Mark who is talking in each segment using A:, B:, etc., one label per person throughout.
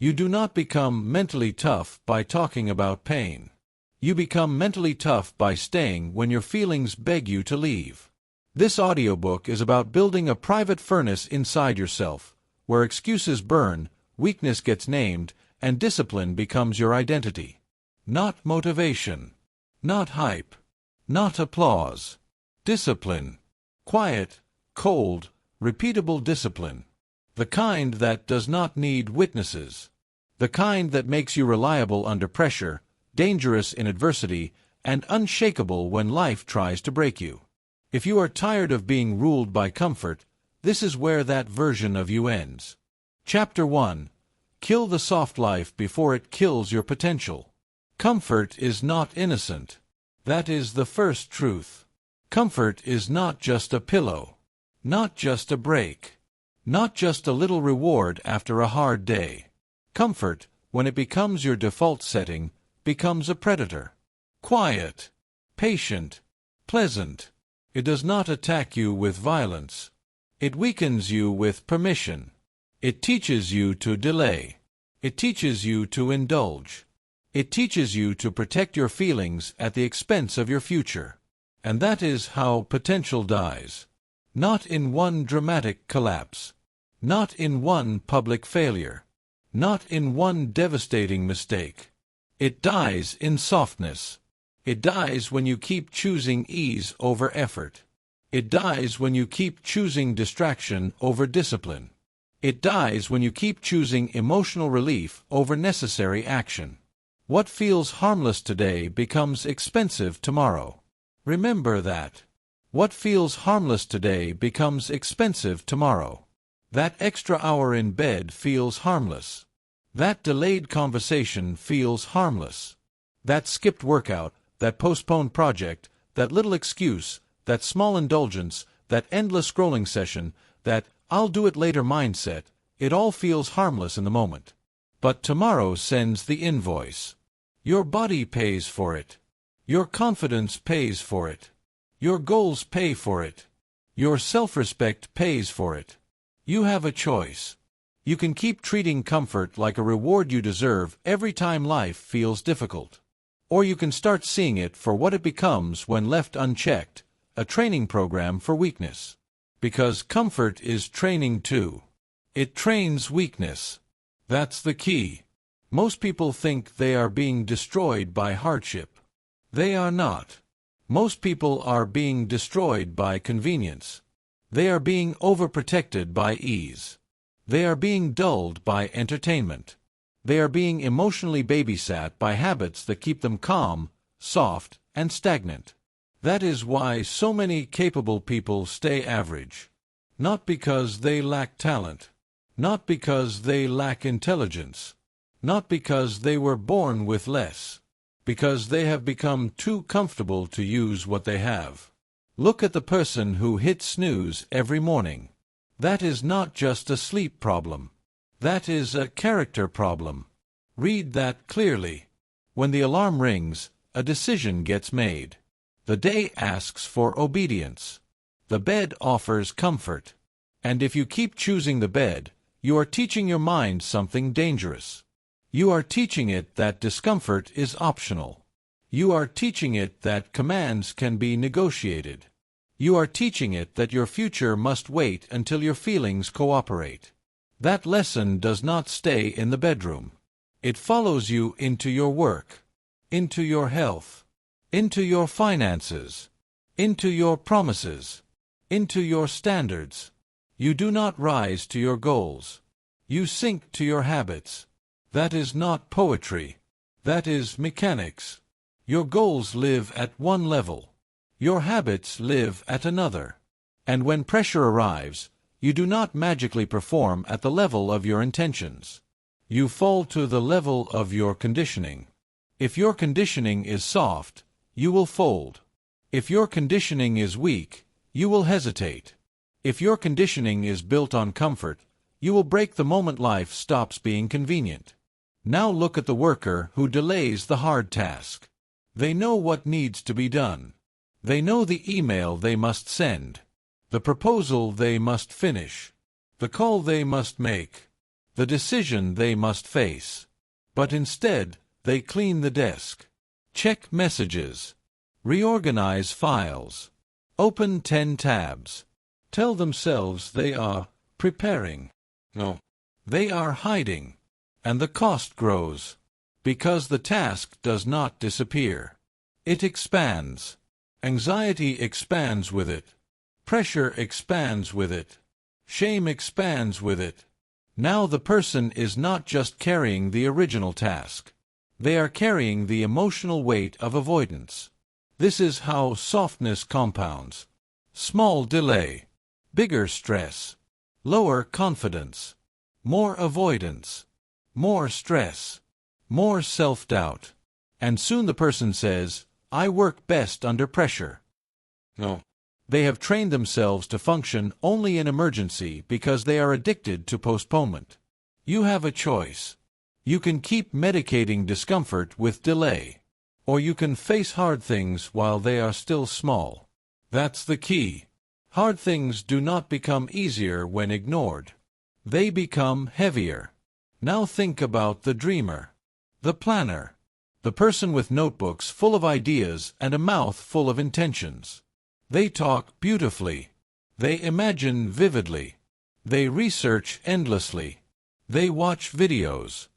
A: You do not become mentally tough by talking about pain. You become mentally tough by staying when your feelings beg you to leave. This audiobook is about building a private furnace inside yourself, where excuses burn, weakness gets named, and discipline becomes your identity. Not motivation. Not hype. Not applause. Discipline. Quiet, cold, repeatable discipline. The kind that does not need witnesses. The kind that makes you reliable under pressure, dangerous in adversity, and unshakable when life tries to break you. If you are tired of being ruled by comfort, this is where that version of you ends. Chapter 1. Kill the soft life before it kills your potential. Comfort is not innocent. That is the first truth. Comfort is not just a pillow. Not just a break. Not just a little reward after a hard day. Comfort, when it becomes your default setting, becomes a predator. Quiet, patient, pleasant. It does not attack you with violence. It weakens you with permission. It teaches you to delay. It teaches you to indulge. It teaches you to protect your feelings at the expense of your future. And that is how potential dies. Not in one dramatic collapse. Not in one public failure. Not in one devastating mistake. It dies in softness. It dies when you keep choosing ease over effort. It dies when you keep choosing distraction over discipline. It dies when you keep choosing emotional relief over necessary action. What feels harmless today becomes expensive tomorrow. Remember that. What feels harmless today becomes expensive tomorrow. That extra hour in bed feels harmless. That delayed conversation feels harmless. That skipped workout, that postponed project, that little excuse, that small indulgence, that endless scrolling session, that "I'll do it later" mindset, it all feels harmless in the moment. But tomorrow sends the invoice. Your body pays for it. Your confidence pays for it. Your goals pay for it. Your self-respect pays for it. You have a choice. You can keep treating comfort like a reward you deserve every time life feels difficult. Or you can start seeing it for what it becomes when left unchecked, a training program for weakness. Because comfort is training too. It trains weakness. That's the key. Most people think they are being destroyed by hardship. They are not. Most people are being destroyed by convenience. They are being overprotected by ease. They are being dulled by entertainment. They are being emotionally babysat by habits that keep them calm, soft, and stagnant. That is why so many capable people stay average. Not because they lack talent. Not because they lack intelligence. Not because they were born with less. Because they have become too comfortable to use what they have. Look at the person who hits snooze every morning. That is not just a sleep problem. That is a character problem. Read that clearly. When the alarm rings, a decision gets made. The day asks for obedience. The bed offers comfort. And if you keep choosing the bed, you are teaching your mind something dangerous. You are teaching it that discomfort is optional. You are teaching it that commands can be negotiated. You are teaching it that your future must wait until your feelings cooperate. That lesson does not stay in the bedroom. It follows you into your work, into your health, into your finances, into your promises, into your standards. You do not rise to your goals. You sink to your habits. That is not poetry. That is mechanics. Your goals live at one level. Your habits live at another. And when pressure arrives, you do not magically perform at the level of your intentions. You fall to the level of your conditioning. If your conditioning is soft, you will fold. If your conditioning is weak, you will hesitate. If your conditioning is built on comfort, you will break the moment life stops being convenient. Now look at the worker who delays the hard task. They know what needs to be done. They know the email they must send, the proposal they must finish, the call they must make, the decision they must face. But instead, they clean the desk, check messages, reorganize files, open 10 tabs, tell themselves they are preparing. No, they are hiding, and the cost grows, because the task does not disappear. It expands. Anxiety expands with it. Pressure expands with it. Shame expands with it. Now the person is not just carrying the original task. They are carrying the emotional weight of avoidance. This is how softness compounds. Small delay, bigger stress, lower confidence, more avoidance, more stress, more self-doubt. And soon the person says, "I work best under pressure." No. They have trained themselves to function only in emergency because they are addicted to postponement. You have a choice. You can keep medicating discomfort with delay, or you can face hard things while they are still small. That's the key. Hard things do not become easier when ignored. They become heavier. Now think about the dreamer, the planner, the person with notebooks full of ideas and a mouth full of intentions. They talk beautifully. They imagine vividly. They research endlessly. They watch videos.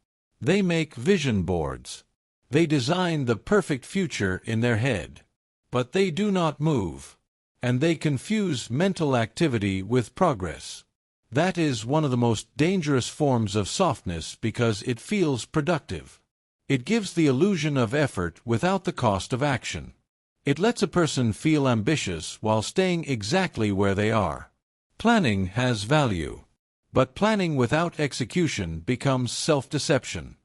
A: They make vision boards. They design the perfect future in their head. But they do not move. And they confuse mental activity with progress. That is one of the most dangerous forms of softness because it feels productive. It gives the illusion of effort without the cost of action. It lets a person feel ambitious while staying exactly where they are. Planning has value. But planning without execution becomes self-deception.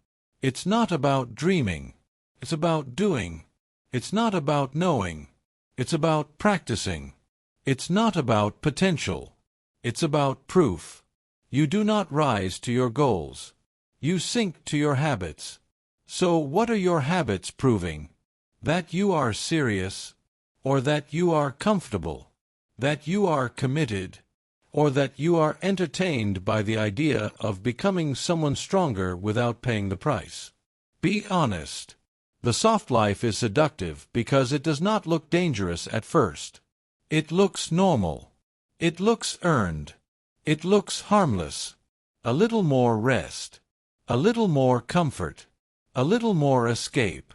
A: It's not about dreaming. It's about doing. It's not about knowing. It's about practicing. It's not about potential. It's about proof. You do not rise to your goals. You sink to your habits. So what are your habits proving? That you are serious, or that you are comfortable, that you are committed, or that you are entertained by the idea of becoming someone stronger without paying the price. Be honest. The soft life is seductive because it does not look dangerous at first. It looks normal. It looks earned. It looks harmless. A little more rest. A little more comfort. A little more escape.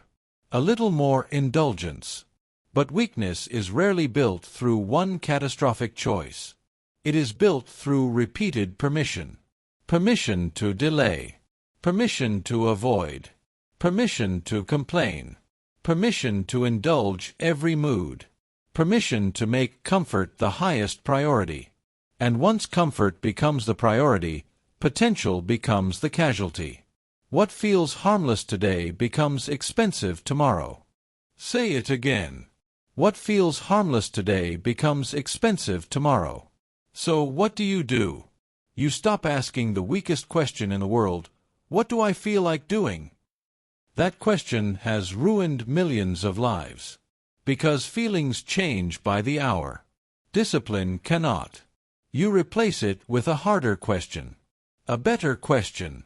A: A little more indulgence. But weakness is rarely built through one catastrophic choice. It is built through repeated permission. Permission to delay. Permission to avoid. Permission to complain. Permission to indulge every mood. Permission to make comfort the highest priority. And once comfort becomes the priority, potential becomes the casualty. What feels harmless today becomes expensive tomorrow. Say it again. What feels harmless today becomes expensive tomorrow. So what do? You stop asking the weakest question in the world, "What do I feel like doing?" That question has ruined millions of lives. Because feelings change by the hour. Discipline cannot. You replace it with a harder question. A better question.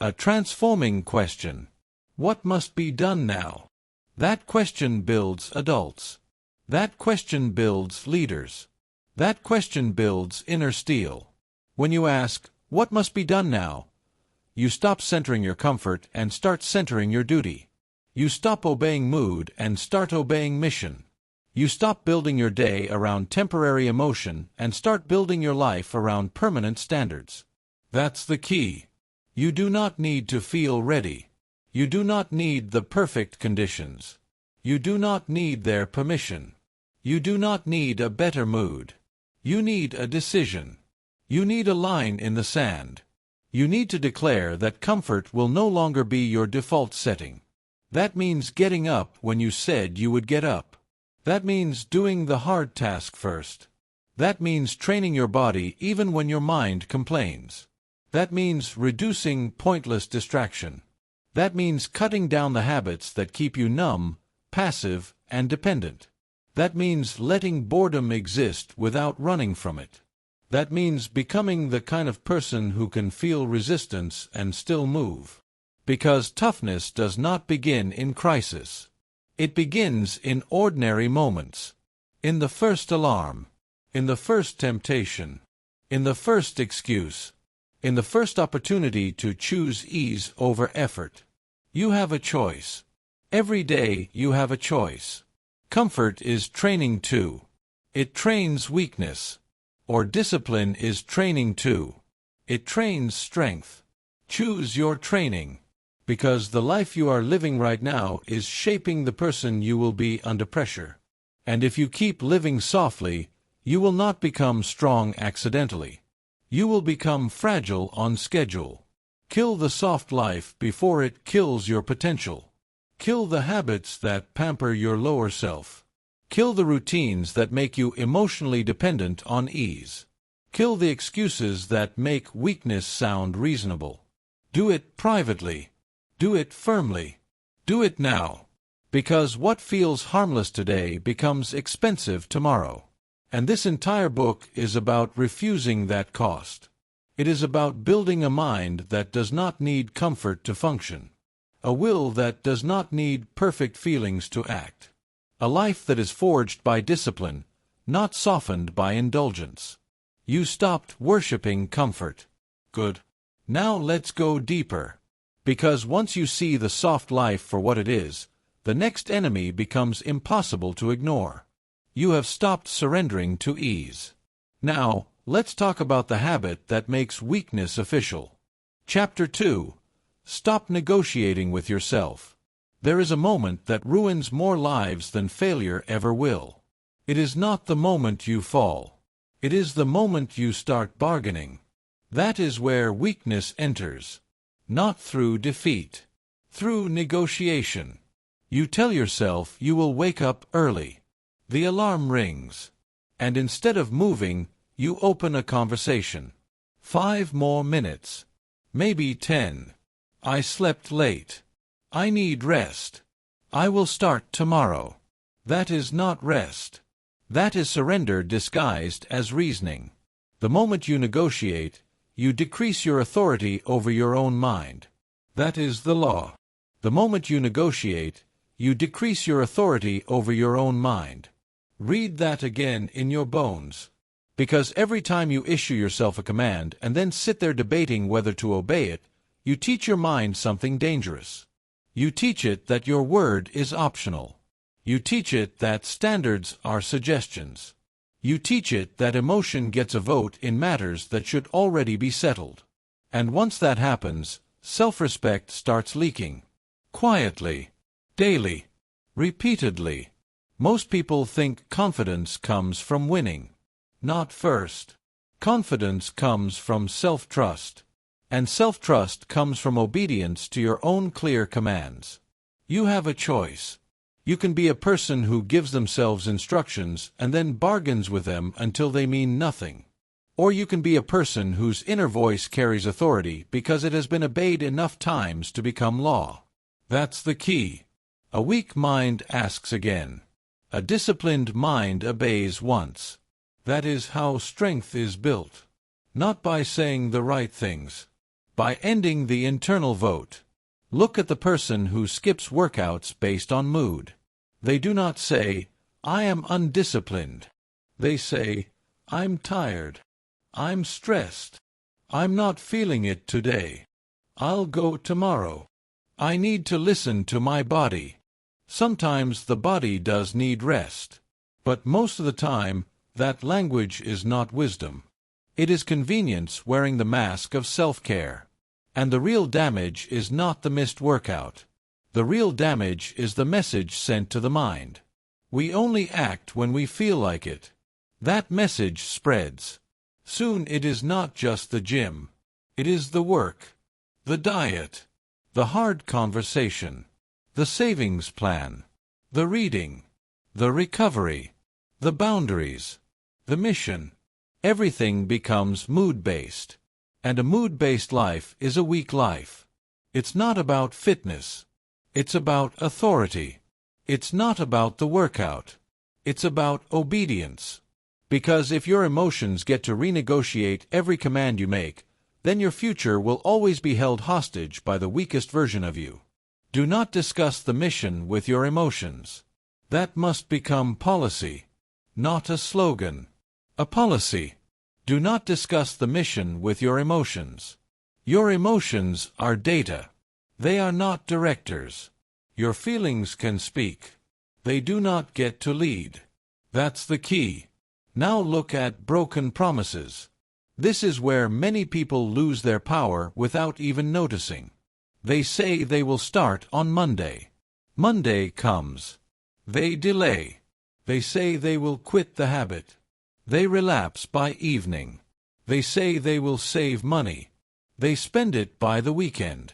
A: A transforming question. What must be done now? That question builds adults. That question builds leaders. That question builds inner steel. When you ask, "What must be done now?" you stop centering your comfort and start centering your duty. You stop obeying mood and start obeying mission. You stop building your day around temporary emotion and start building your life around permanent standards. That's the key. You do not need to feel ready. You do not need the perfect conditions. You do not need their permission. You do not need a better mood. You need a decision. You need a line in the sand. You need to declare that comfort will no longer be your default setting. That means getting up when you said you would get up. That means doing the hard task first. That means training your body even when your mind complains. That means reducing pointless distraction. That means cutting down the habits that keep you numb, passive, and dependent. That means letting boredom exist without running from it. That means becoming the kind of person who can feel resistance and still move. Because toughness does not begin in crisis. It begins in ordinary moments. In the first alarm. In the first temptation. In the first excuse. In the first opportunity to choose ease over effort. You have a choice. Every day you have a choice. Comfort is training too. It trains weakness. Or discipline is training too. It trains strength. Choose your training. Because the life you are living right now is shaping the person you will be under pressure. And if you keep living softly, you will not become strong accidentally. You will become fragile on schedule. Kill the soft life before it kills your potential. Kill the habits that pamper your lower self. Kill the routines that make you emotionally dependent on ease. Kill the excuses that make weakness sound reasonable. Do it privately. Do it firmly. Do it now. Because what feels harmless today becomes expensive tomorrow. And this entire book is about refusing that cost. It is about building a mind that does not need comfort to function. A will that does not need perfect feelings to act. A life that is forged by discipline, not softened by indulgence. You stopped worshiping comfort. Good. Now let's go deeper. Because once you see the soft life for what it is, the next enemy becomes impossible to ignore. You have stopped surrendering to ease. Now, let's talk about the habit that makes weakness official. Chapter 2. Stop negotiating with yourself. There is a moment that ruins more lives than failure ever will. It is not the moment you fall. It is the moment you start bargaining. That is where weakness enters. Not through defeat. Through negotiation. You tell yourself you will wake up early. The alarm rings. And instead of moving, you open a conversation. 5 more minutes. Maybe 10. I slept late. I need rest. I will start tomorrow. That is not rest. That is surrender disguised as reasoning. The moment you negotiate, you decrease your authority over your own mind. That is the law. The moment you negotiate, you decrease your authority over your own mind. Read that again in your bones. Because every time you issue yourself a command and then sit there debating whether to obey it, you teach your mind something dangerous. You teach it that your word is optional. You teach it that standards are suggestions. You teach it that emotion gets a vote in matters that should already be settled. And once that happens, self-respect starts leaking. Quietly. Daily. Repeatedly. Most people think confidence comes from winning. Not first. Confidence comes from self-trust. And self-trust comes from obedience to your own clear commands. You have a choice. You can be a person who gives themselves instructions and then bargains with them until they mean nothing. Or you can be a person whose inner voice carries authority because it has been obeyed enough times to become law. That's the key. A weak mind asks again. A disciplined mind obeys once. That is how strength is built. Not by saying the right things. By ending the internal vote. Look at the person who skips workouts based on mood. They do not say, I am undisciplined. They say, I'm tired. I'm stressed. I'm not feeling it today. I'll go tomorrow. I need to listen to my body. Sometimes the body does need rest. But most of the time, that language is not wisdom. It is convenience wearing the mask of self-care. And the real damage is not the missed workout. The real damage is the message sent to the mind. We only act when we feel like it. That message spreads. Soon it is not just the gym. It is the work, the diet, the hard conversation, the savings plan, the reading, the recovery, the boundaries, the mission. Everything becomes mood-based. And a mood-based life is a weak life. It's not about fitness. It's about authority. It's not about the workout. It's about obedience. Because if your emotions get to renegotiate every command you make, then your future will always be held hostage by the weakest version of you. Do not discuss the mission with your emotions. That must become policy, not a slogan. A policy. Do not discuss the mission with your emotions. Your emotions are data. They are not directors. Your feelings can speak. They do not get to lead. That's the key. Now look at broken promises. This is where many people lose their power without even noticing. They say they will start on Monday. Monday comes. They delay. They say they will quit the habit. They relapse by evening. They say they will save money. They spend it by the weekend.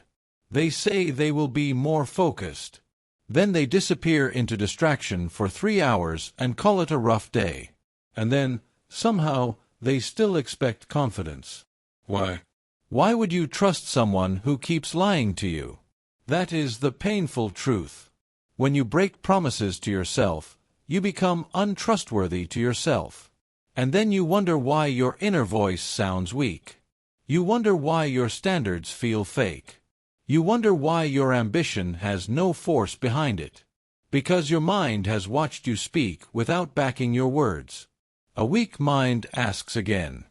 A: They say they will be more focused. Then they disappear into distraction for 3 hours and call it a rough day. And then, somehow, they still expect confidence. Why? Why would you trust someone who keeps lying to you? That is the painful truth. When you break promises to yourself, you become untrustworthy to yourself. And then you wonder why your inner voice sounds weak. You wonder why your standards feel fake. You wonder why your ambition has no force behind it. Because your mind has watched you speak without backing your words. A weak mind asks again.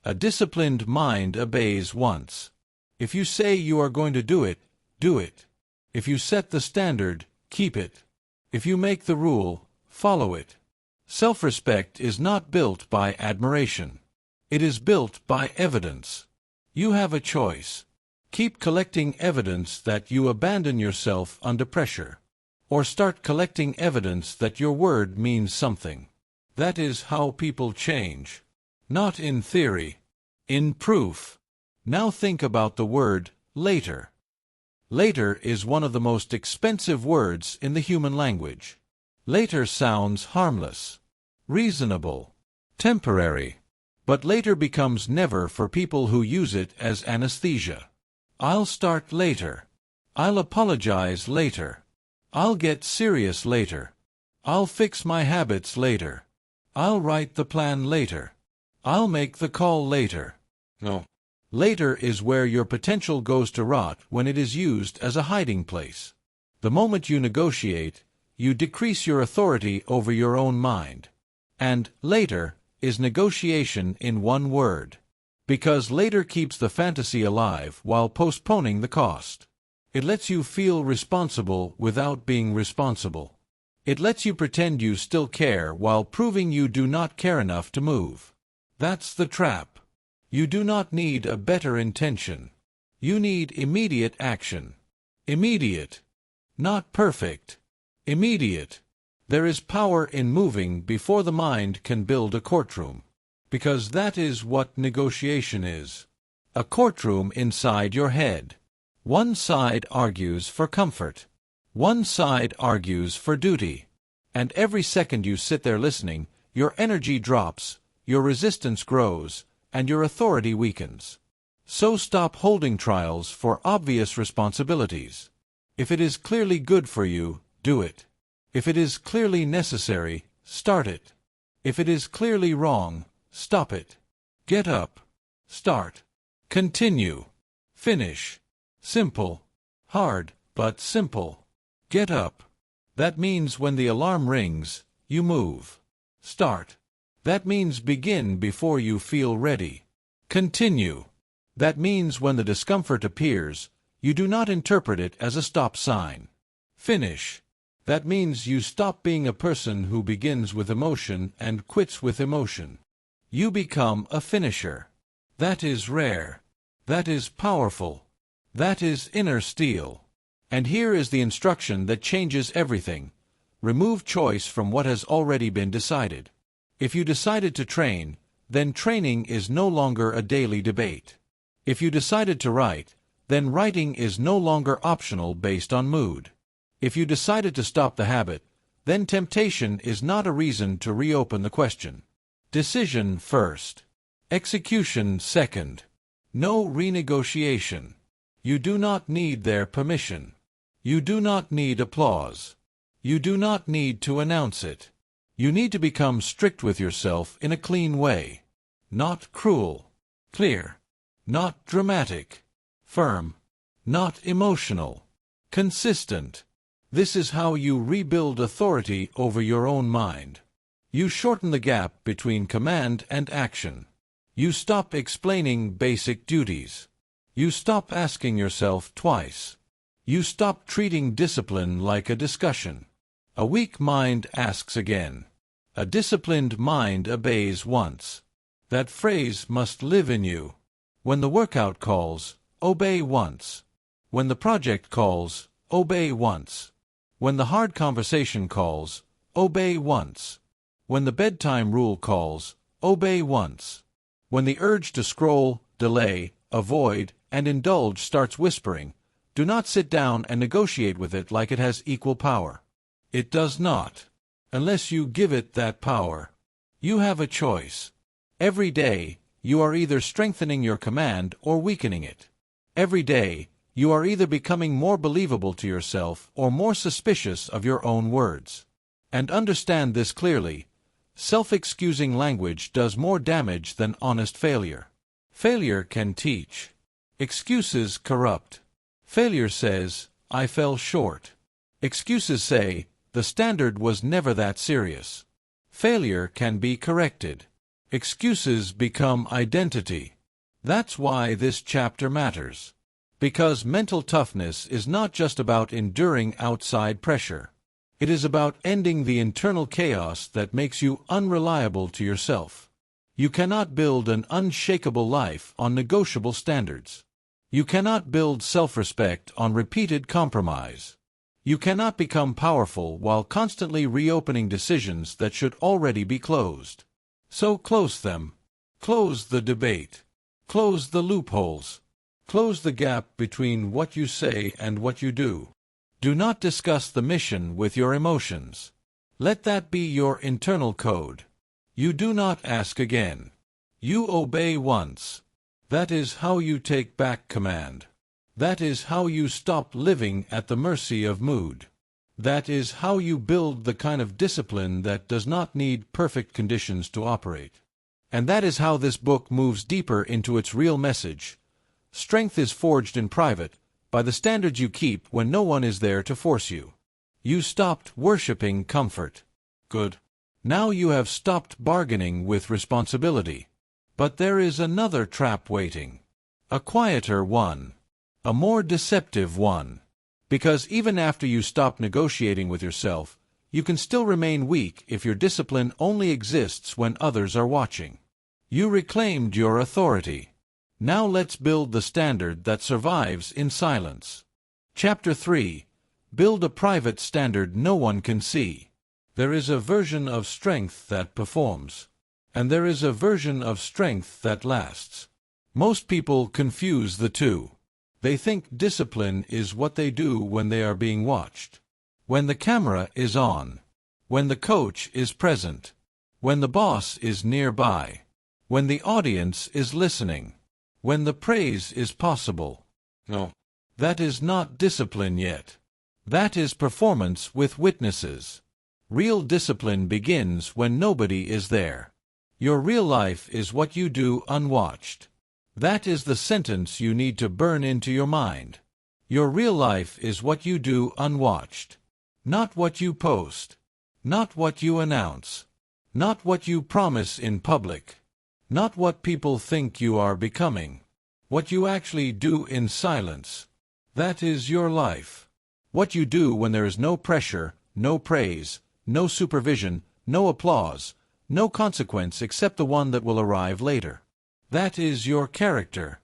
A: A disciplined mind obeys once. If you say you are going to do it, do it. If you set the standard, keep it. If you make the rule, follow it. Self-respect is not built by admiration. It is built by evidence. You have a choice. Keep collecting evidence that you abandon yourself under pressure. Or start collecting evidence that your word means something. That is how people change. Not in theory. In proof. Now think about the word later. Later is one of the most expensive words in the human language. Later sounds harmless, reasonable, temporary. But later becomes never for people who use it as anesthesia. I'll start later. I'll apologize later. I'll get serious later. I'll fix my habits later. I'll write the plan later. I'll make the call later. No. Later is where your potential goes to rot when it is used as a hiding place. The moment you negotiate, you decrease your authority over your own mind. And later is negotiation in one word. Because later keeps the fantasy alive while postponing the cost. It lets you feel responsible without being responsible. It lets you pretend you still care while proving you do not care enough to move. That's the trap. You do not need a better intention. You need immediate action. Immediate. Not perfect. Immediate. There is power in moving before the mind can build a courtroom. Because that is what negotiation is. A courtroom inside your head. One side argues for comfort. One side argues for duty. And every second you sit there listening, your energy drops, your resistance grows, and your authority weakens. So stop holding trials for obvious responsibilities. If it is clearly good for you, do it. If it is clearly necessary, start it. If it is clearly wrong, stop it. Get up. Start. Continue. Finish. Simple. Hard, but simple. Get up. That means when the alarm rings, you move. Start. That means begin before you feel ready. Continue. That means when the discomfort appears, you do not interpret it as a stop sign. Finish. That means you stop being a person who begins with emotion and quits with emotion. You become a finisher. That is rare. That is powerful. That is inner steel. And here is the instruction that changes everything. Remove choice from what has already been decided. If you decided to train, then training is no longer a daily debate. If you decided to write, then writing is no longer optional based on mood. If you decided to stop the habit, then temptation is not a reason to reopen the question. Decision first. Execution second. No renegotiation. You do not need their permission. You do not need applause. You do not need to announce it. You need to become strict with yourself in a clean way. Not cruel. Clear. Not dramatic. Firm. Not emotional. Consistent. This is how you rebuild authority over your own mind. You shorten the gap between command and action. You stop explaining basic duties. You stop asking yourself twice. You stop treating discipline like a discussion. A weak mind asks again. A disciplined mind obeys once. That phrase must live in you. When the workout calls, obey once. When the project calls, obey once. When the hard conversation calls, obey once. When the bedtime rule calls, obey once. When the urge to scroll, delay, avoid, and indulge starts whispering, do not sit down and negotiate with it like it has equal power. It does not, unless you give it that power. You have a choice. Every day, you are either strengthening your command or weakening it. Every day, you are either becoming more believable to yourself or more suspicious of your own words. And understand this clearly. Self-excusing language does more damage than honest failure. Failure can teach. Excuses corrupt. Failure says, I fell short. Excuses say, the standard was never that serious. Failure can be corrected. Excuses become identity. That's why this chapter matters. Because mental toughness is not just about enduring outside pressure. It is about ending the internal chaos that makes you unreliable to yourself. You cannot build an unshakable life on negotiable standards. You cannot build self-respect on repeated compromise. You cannot become powerful while constantly reopening decisions that should already be closed. So close them. Close the debate. Close the loopholes. Close the gap between what you say and what you do. Do not discuss the mission with your emotions. Let that be your internal code. You do not ask again. You obey once. That is how you take back command. That is how you stop living at the mercy of mood. That is how you build the kind of discipline that does not need perfect conditions to operate. And that is how this book moves deeper into its real message. Strength is forged in private, by the standards you keep when no one is there to force you. You stopped worshipping comfort. Good. Now you have stopped bargaining with responsibility. But there is another trap waiting. A quieter one. A more deceptive one. Because even after you stop negotiating with yourself, you can still remain weak if your discipline only exists when others are watching. You reclaimed your authority. Now let's build the standard that survives in silence. Chapter 3. Build a private standard no one can see. There is a version of strength that performs. And there is a version of strength that lasts. Most people confuse the two. They think discipline is what they do when they are being watched. When the camera is on. When the coach is present. When the boss is nearby. When the audience is listening. When the praise is possible. No. That is not discipline yet. That is performance with witnesses. Real discipline begins when nobody is there. Your real life is what you do unwatched. That is the sentence you need to burn into your mind. Your real life is what you do unwatched. Not what you post. Not what you announce. Not what you promise in public. Not what people think you are becoming. What you actually do in silence. That is your life. What you do when there is no pressure, no praise, no supervision, no applause, no consequence except the one that will arrive later. That is your character.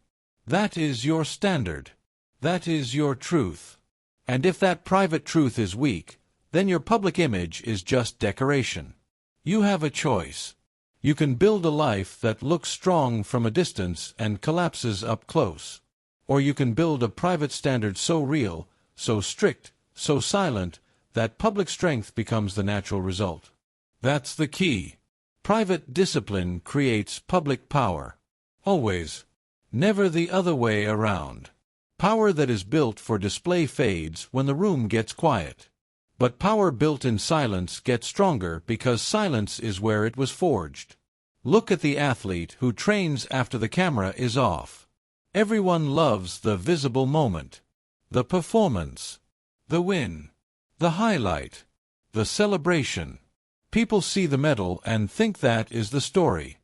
A: That is your standard. That is your truth. And if that private truth is weak, then your public image is just decoration. You have a choice. You can build a life that looks strong from a distance and collapses up close. Or you can build a private standard so real, so strict, so silent, that public strength becomes the natural result. That's the key. Private discipline creates public power. Always. Never the other way around. Power that is built for display fades when the room gets quiet. But power built in silence gets stronger because silence is where it was forged. Look at the athlete who trains after the camera is off. Everyone loves the visible moment, the performance, the win, the highlight, the celebration. People see the medal and think that is the story.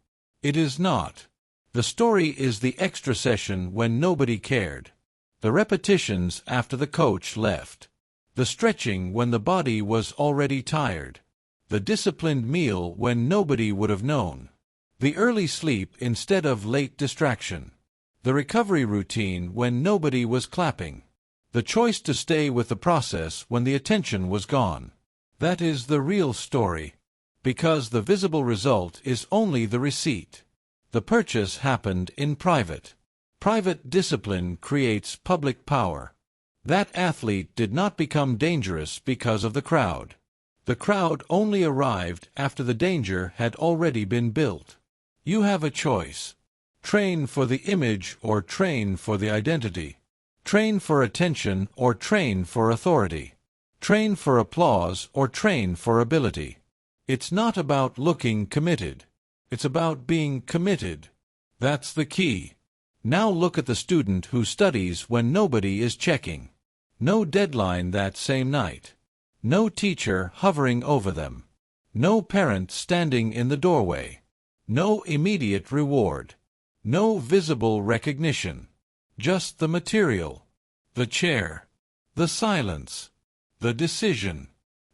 A: It is not. The story is the extra session when nobody cared, the repetitions after the coach left, the stretching when the body was already tired, the disciplined meal when nobody would have known, the early sleep instead of late distraction, the recovery routine when nobody was clapping, the choice to stay with the process when the attention was gone. That is the real story, because the visible result is only the receipt. The purchase happened in private. Private discipline creates public power. That athlete did not become dangerous because of the crowd. The crowd only arrived after the danger had already been built. You have a choice. Train for the image or train for the identity. Train for attention or train for authority. Train for applause or train for ability. It's not about looking committed. It's about being committed. That's the key. Now look at the student who studies when nobody is checking. No deadline that same night. No teacher hovering over them. No parent standing in the doorway. No immediate reward. No visible recognition. Just the material. The chair. The silence. The decision.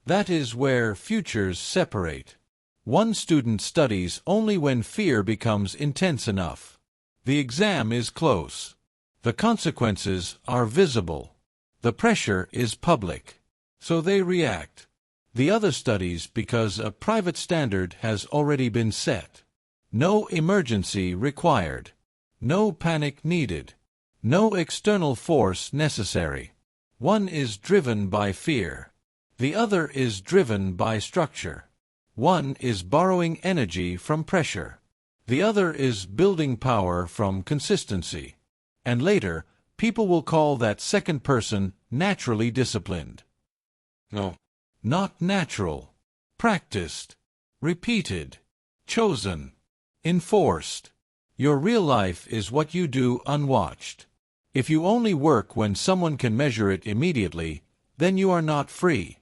A: That is where futures separate. One student studies only when fear becomes intense enough. The exam is close. The consequences are visible. The pressure is public. So they react. The other studies because a private standard has already been set. No emergency required. No panic needed. No external force necessary. One is driven by fear. The other is driven by structure. One is borrowing energy from pressure. The other is building power from consistency. And later, people will call that second person naturally disciplined. No, not natural. Practiced. Repeated. Chosen. Enforced. Your real life is what you do unwatched. If you only work when someone can measure it immediately, then you are not free.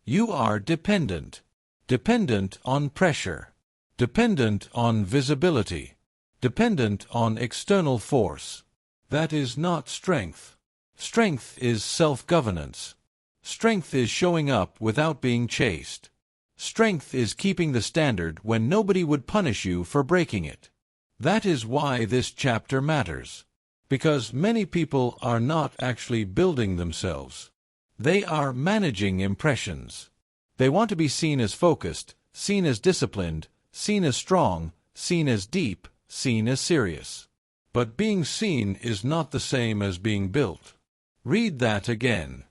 A: You are dependent. Dependent on pressure. Dependent on visibility. Dependent on external force. That is not strength. Strength is self-governance. Strength is showing up without being chased. Strength is keeping the standard when nobody would punish you for breaking it. That is why this chapter matters. Because many people are not actually building themselves. They are managing impressions. They want to be seen as focused, seen as disciplined, seen as strong, seen as deep, seen as serious. But being seen is not the same as being built. Read that again.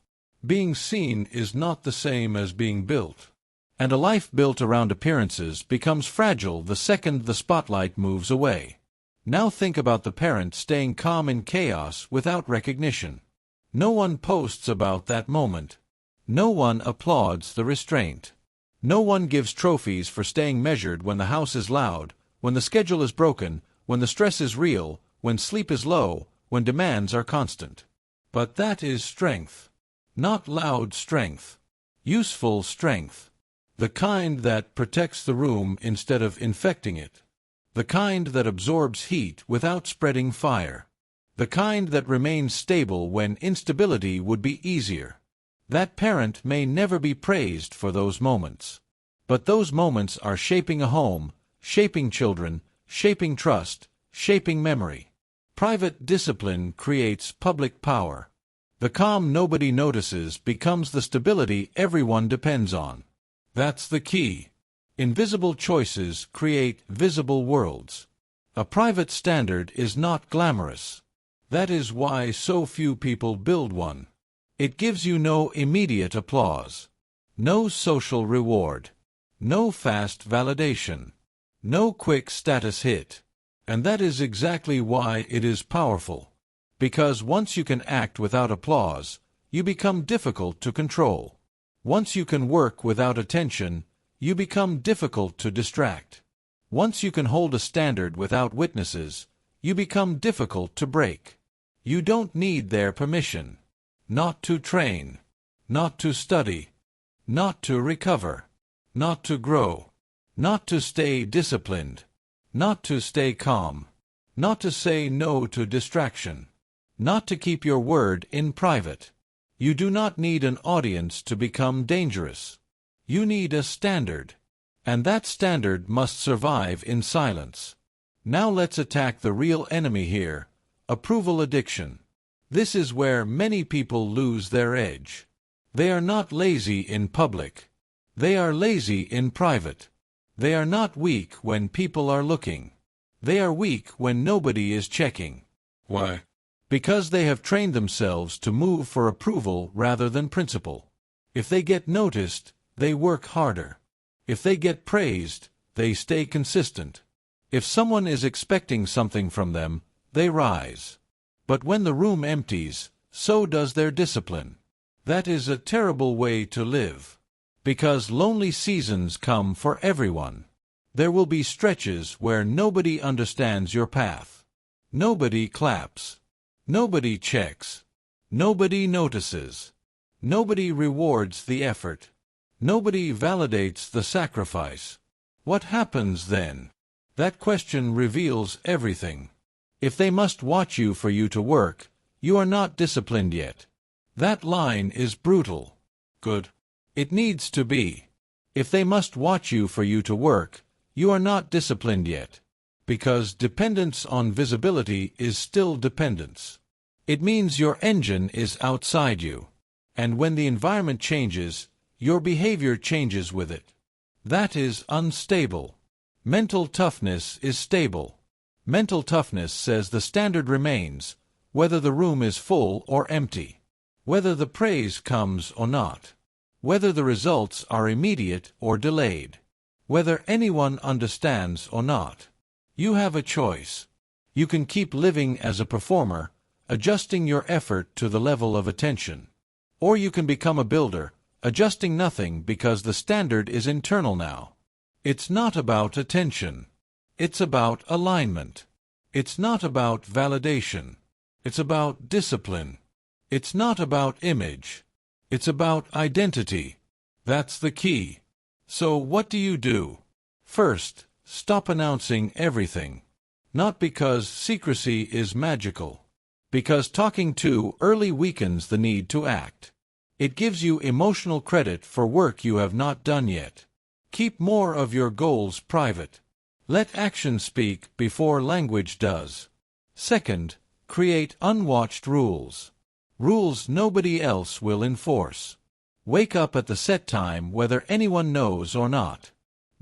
A: Being seen is not the same as being built. And a life built around appearances becomes fragile the second the spotlight moves away. Now think about the parent staying calm in chaos without recognition. No one posts about that moment. No one applauds the restraint. No one gives trophies for staying measured when the house is loud, when the schedule is broken, when the stress is real, when sleep is low, when demands are constant. But that is strength. Not loud strength. Useful strength. The kind that protects the room instead of infecting it. The kind that absorbs heat without spreading fire. The kind that remains stable when instability would be easier. That parent may never be praised for those moments. But those moments are shaping a home, shaping children, shaping trust, shaping memory. Private discipline creates public power. The calm nobody notices becomes the stability everyone depends on. That's the key. Invisible choices create visible worlds. A private standard is not glamorous. That is why so few people build one. It gives you no immediate applause, no social reward, no fast validation, no quick status hit. And that is exactly why it is powerful. Because once you can act without applause, you become difficult to control. Once you can work without attention, you become difficult to distract. Once you can hold a standard without witnesses, you become difficult to break. You don't need their permission. Not to train. Not to study. Not to recover. Not to grow. Not to stay disciplined. Not to stay calm. Not to say no to distraction. Not to keep your word in private. You do not need an audience to become dangerous. You need a standard. And that standard must survive in silence. Now let's attack the real enemy here, approval addiction. This is where many people lose their edge. They are not lazy in public. They are lazy in private. They are not weak when people are looking. They are weak when nobody is checking.
B: Why?
A: Because they have trained themselves to move for approval rather than principle. If they get noticed, they work harder. If they get praised, they stay consistent. If someone is expecting something from them, they rise. But when the room empties, so does their discipline. That is a terrible way to live. Because lonely seasons come for everyone. There will be stretches where nobody understands your path. Nobody claps. Nobody checks. Nobody notices. Nobody rewards the effort. Nobody validates the sacrifice. What happens then? That question reveals everything. If they must watch you for you to work, you are not disciplined yet. That line is brutal. Good. It needs to be. If they must watch you for you to work, you are not disciplined yet. Because dependence on visibility is still dependence. It means your engine is outside you. And when the environment changes, your behavior changes with it. That is unstable. Mental toughness is stable. Mental toughness says the standard remains, whether the room is full or empty. Whether the praise comes or not. Whether the results are immediate or delayed. Whether anyone understands or not. You have a choice. You can keep living as a performer, adjusting your effort to the level of attention. Or you can become a builder, adjusting nothing because the standard is internal now. It's not about attention. It's about alignment. It's not about validation. It's about discipline. It's not about image. It's about identity. That's the key. So what do you do? First, stop announcing everything. Not because secrecy is magical. Because talking too early weakens the need to act. It gives you emotional credit for work you have not done yet. Keep more of your goals private. Let action speak before language does. Second, create unwatched rules. Rules nobody else will enforce. Wake up at the set time whether anyone knows or not.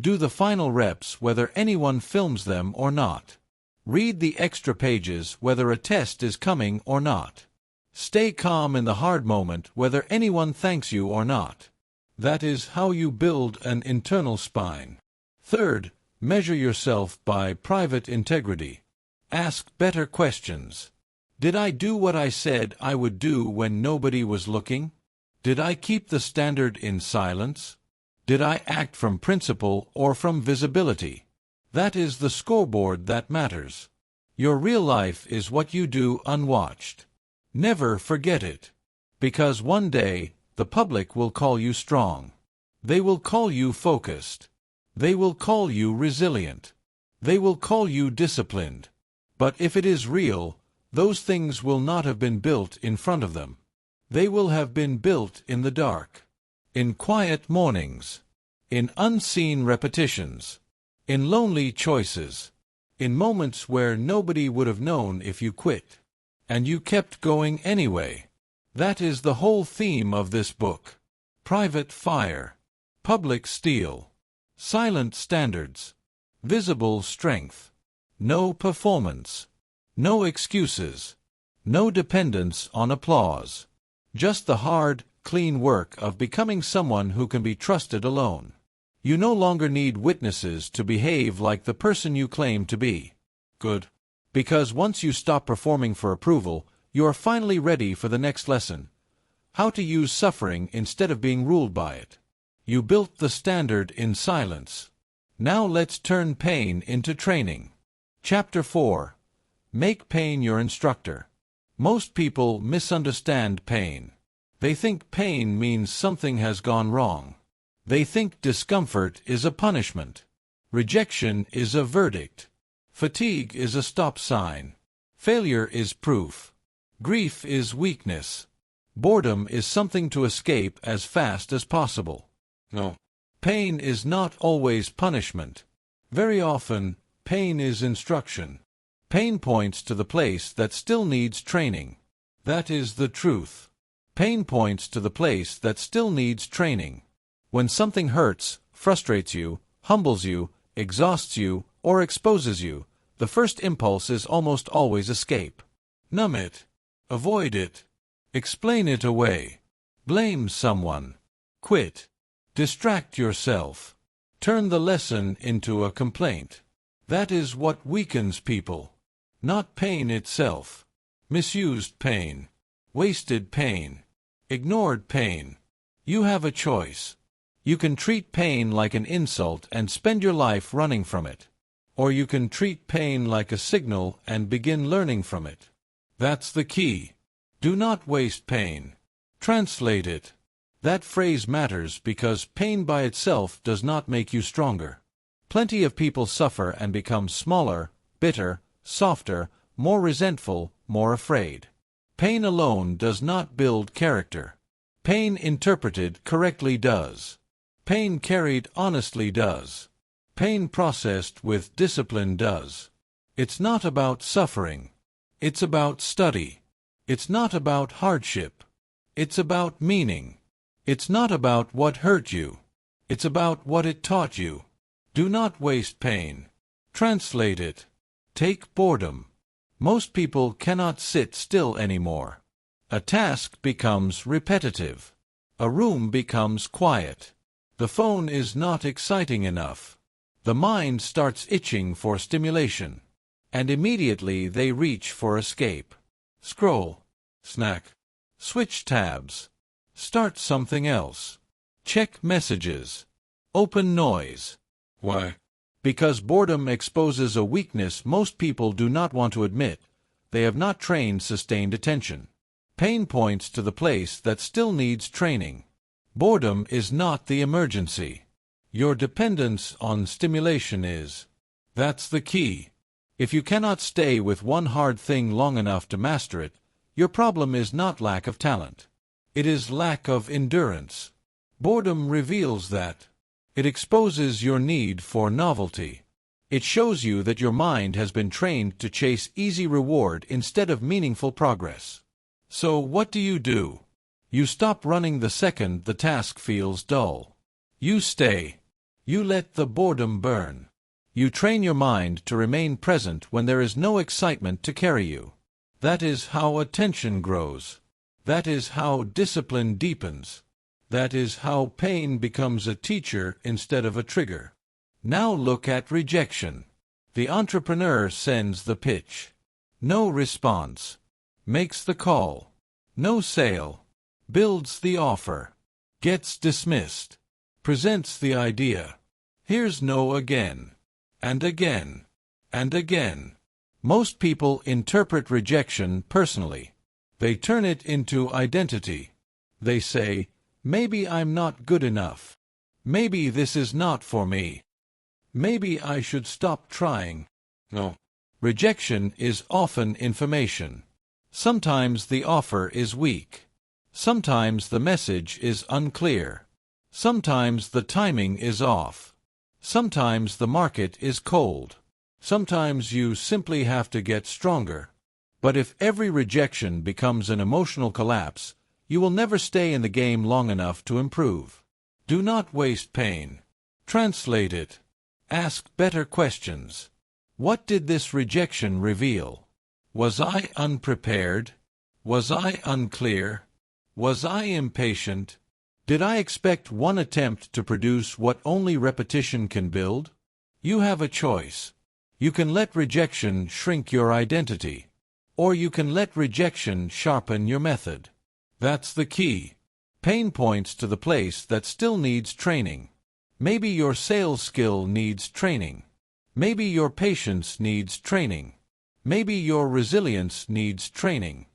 A: Do the final reps whether anyone films them or not. Read the extra pages whether a test is coming or not. Stay calm in the hard moment whether anyone thanks you or not. That is how you build an internal spine. Third, measure yourself by private integrity. Ask better questions. Did I do what I said I would do when nobody was looking? Did I keep the standard in silence? Did I act from principle or from visibility? That is the scoreboard that matters. Your real life is what you do unwatched. Never forget it. Because one day, the public will call you strong. They will call you focused. They will call you resilient. They will call you disciplined. But if it is real, those things will not have been built in front of them. They will have been built in the dark. In quiet mornings. In unseen repetitions. In lonely choices. In moments where nobody would have known if you quit. And you kept going anyway. That is the whole theme of this book. Private fire. Public steel. Silent standards. Visible strength. No performance. No excuses. No dependence on applause. Just the hard, clean work of becoming someone who can be trusted alone. You no longer need witnesses to behave like the person you claim to be. Good. Because once you stop performing for approval, you are finally ready for the next lesson. How to use suffering instead of being ruled by it. You built the standard in silence. Now let's turn pain into training. Chapter 4. Make pain your instructor. Most people misunderstand pain. They think pain means something has gone wrong. They think discomfort is a punishment. Rejection is a verdict. Fatigue is a stop sign. Failure is proof. Grief is weakness. Boredom is something to escape as fast as possible. No. Pain is not always punishment. Very often, pain is instruction. Pain points to the place that still needs training. That is the truth. Pain points to the place that still needs training. When something hurts, frustrates you, humbles you, exhausts you, or exposes you, the first impulse is almost always escape. Numb it. Avoid it. Explain it away. Blame someone. Quit. Distract yourself. Turn the lesson into a complaint. That is what weakens people. Not pain itself. Misused pain. Wasted pain. Ignored pain. You have a choice. You can treat pain like an insult and spend your life running from it. Or you can treat pain like a signal and begin learning from it. That's the key. Do not waste pain. Translate it. That phrase matters because pain by itself does not make you stronger. Plenty of people suffer and become smaller, bitter, softer, more resentful, more afraid. Pain alone does not build character. Pain interpreted correctly does. Pain carried honestly does. Pain processed with discipline does. It's not about suffering. It's about study. It's not about hardship. It's about meaning. It's not about what hurt you. It's about what it taught you. Do not waste pain. Translate it. Take boredom. Most people cannot sit still anymore. A task becomes repetitive. A room becomes quiet. The phone is not exciting enough. The mind starts itching for stimulation. And immediately they reach for escape. Scroll. Snack. Switch tabs. Start something else. Check messages. Open noise. Why? Because boredom exposes a weakness most people do not want to admit. They have not trained sustained attention. Pain points to the place that still needs training. Boredom is not the emergency. Your dependence on stimulation is. That's the key. If you cannot stay with one hard thing long enough to master it, your problem is not lack of talent. It is lack of endurance. Boredom reveals that. It exposes your need for novelty. It shows you that your mind has been trained to chase easy reward instead of meaningful progress. So what do? You stop running the second the task feels dull. You stay. You let the boredom burn. You train your mind to remain present when there is no excitement to carry you. That is how attention grows. That is how discipline deepens. That is how pain becomes a teacher instead of a trigger. Now look at rejection. The entrepreneur sends the pitch. No response. Makes the call. No sale. Builds the offer. Gets dismissed. Presents the idea. Here's no again. And again. And again. Most people interpret rejection personally. They turn it into identity. They say, maybe I'm not good enough. Maybe this is not for me. Maybe I should stop trying. No. Rejection is often information. Sometimes the offer is weak. Sometimes the message is unclear. Sometimes the timing is off. Sometimes the market is cold. Sometimes you simply have to get stronger. But if every rejection becomes an emotional collapse, you will never stay in the game long enough to improve. Do not waste pain. Translate it. Ask better questions. What did this rejection reveal? Was I unprepared? Was I unclear? Was I impatient? Did I expect one attempt to produce what only repetition can build? You have a choice. You can let rejection shrink your identity, or you can let rejection sharpen your method. That's the key. Pain points to the place that still needs training. Maybe your sales skill needs training. Maybe your patience needs training. Maybe your resilience needs training.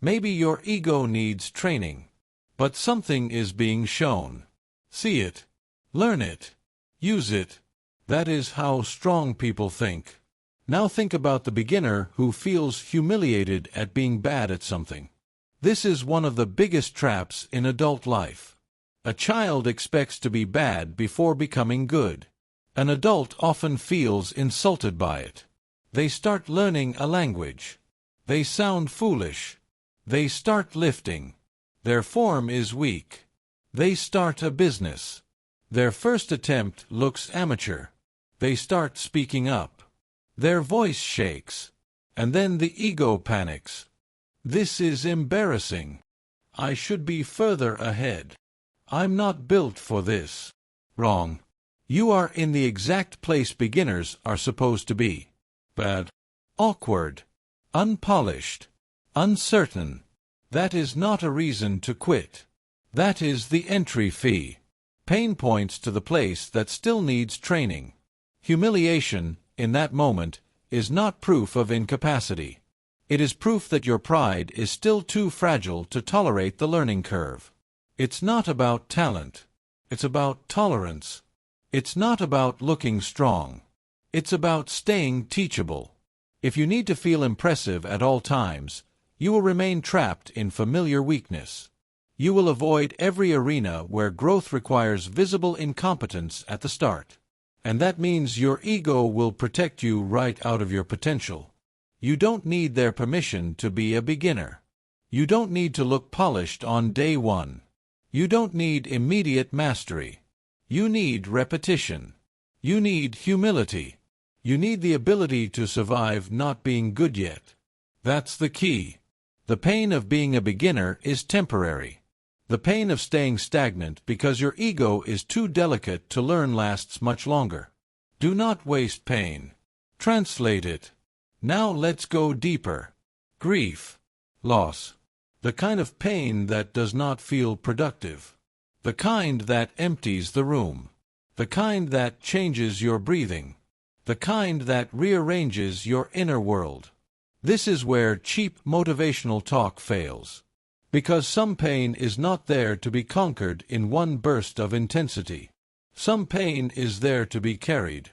A: Maybe your ego needs training. But something is being shown. See it. Learn it. Use it. That is how strong people think. Now think about the beginner who feels humiliated at being bad at something. This is one of the biggest traps in adult life. A child expects to be bad before becoming good. An adult often feels insulted by it. They start learning a language. They sound foolish. They start lifting. Their form is weak. They start a business. Their first attempt looks amateur. They start speaking up. Their voice shakes. And then the ego panics. This is embarrassing. I should be further ahead. I'm not built for this. Wrong. You are in the exact place beginners are supposed to be. Bad. Awkward. Unpolished. Uncertain. That is not a reason to quit. That is the entry fee. Pain points to the place that still needs training. Humiliation, in that moment, is not proof of incapacity. It is proof that your pride is still too fragile to tolerate the learning curve. It's not about talent. It's about tolerance. It's not about looking strong. It's about staying teachable. If you need to feel impressive at all times, you will remain trapped in familiar weakness. You will avoid every arena where growth requires visible incompetence at the start. And that means your ego will protect you right out of your potential. You don't need their permission to be a beginner. You don't need to look polished on day one. You don't need immediate mastery. You need repetition. You need humility. You need the ability to survive not being good yet. That's the key. The pain of being a beginner is temporary. The pain of staying stagnant because your ego is too delicate to learn lasts much longer. Do not waste pain. Translate it. Now let's go deeper. Grief. Loss. The kind of pain that does not feel productive. The kind that empties the room. The kind that changes your breathing. The kind that rearranges your inner world. This is where cheap motivational talk fails. Because some pain is not there to be conquered in one burst of intensity. Some pain is there to be carried.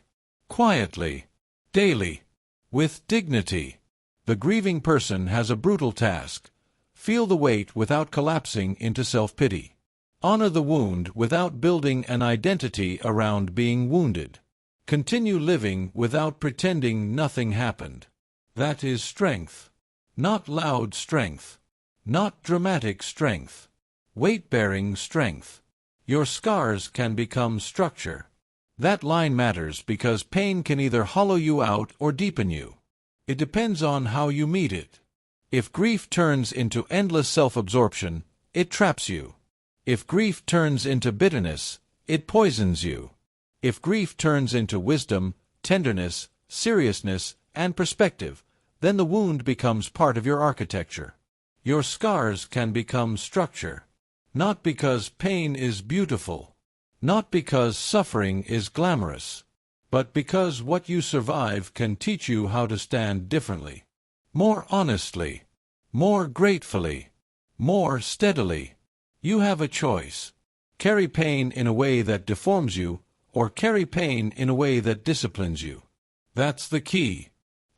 A: Quietly. Daily. With dignity. The grieving person has a brutal task. Feel the weight without collapsing into self-pity. Honor the wound without building an identity around being wounded. Continue living without pretending nothing happened. That is strength. Not loud strength. Not dramatic strength. Weight-bearing strength. Your scars can become structure. That line matters because pain can either hollow you out or deepen you. It depends on how you meet it. If grief turns into endless self-absorption, it traps you. If grief turns into bitterness, it poisons you. If grief turns into wisdom, tenderness, seriousness, and perspective, then the wound becomes part of your architecture. Your scars can become structure. Not because pain is beautiful. Not because suffering is glamorous. But because what you survive can teach you how to stand differently. More honestly. More gratefully. More steadily. You have a choice. Carry pain in a way that deforms you, or carry pain in a way that disciplines you. That's the key.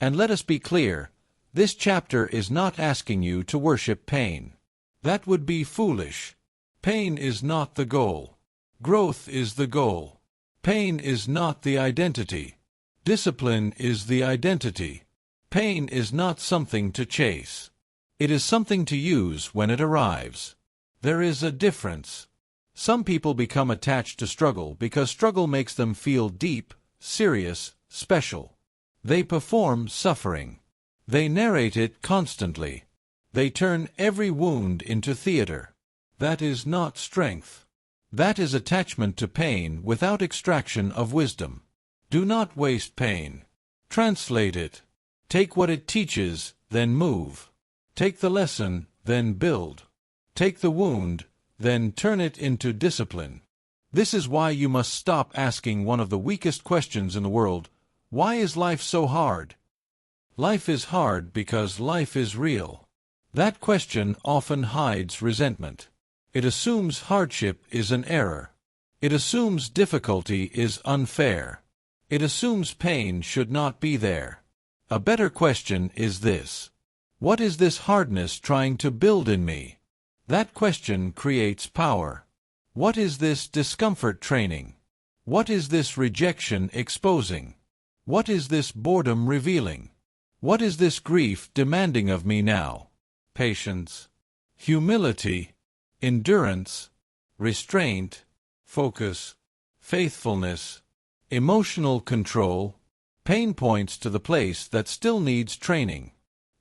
A: And let us be clear, this chapter is not asking you to worship pain. That would be foolish. Pain is not the goal. Growth is the goal. Pain is not the identity. Discipline is the identity. Pain is not something to chase. It is something to use when it arrives. There is a difference. Some people become attached to struggle because struggle makes them feel deep, serious, special. They perform suffering. They narrate it constantly. They turn every wound into theater. That is not strength. That is attachment to pain without extraction of wisdom. Do not waste pain. Translate it. Take what it teaches, then move. Take the lesson, then build. Take the wound, then turn it into discipline. This is why you must stop asking one of the weakest questions in the world: why is life so hard? Life is hard because life is real. That question often hides resentment. It assumes hardship is an error. It assumes difficulty is unfair. It assumes pain should not be there. A better question is this: what is this hardness trying to build in me? That question creates power. What is this discomfort training? What is this rejection exposing? What is this boredom revealing? What is this grief demanding of me now? Patience, humility, endurance, restraint, focus, faithfulness, emotional control. Pain points to the place that still needs training.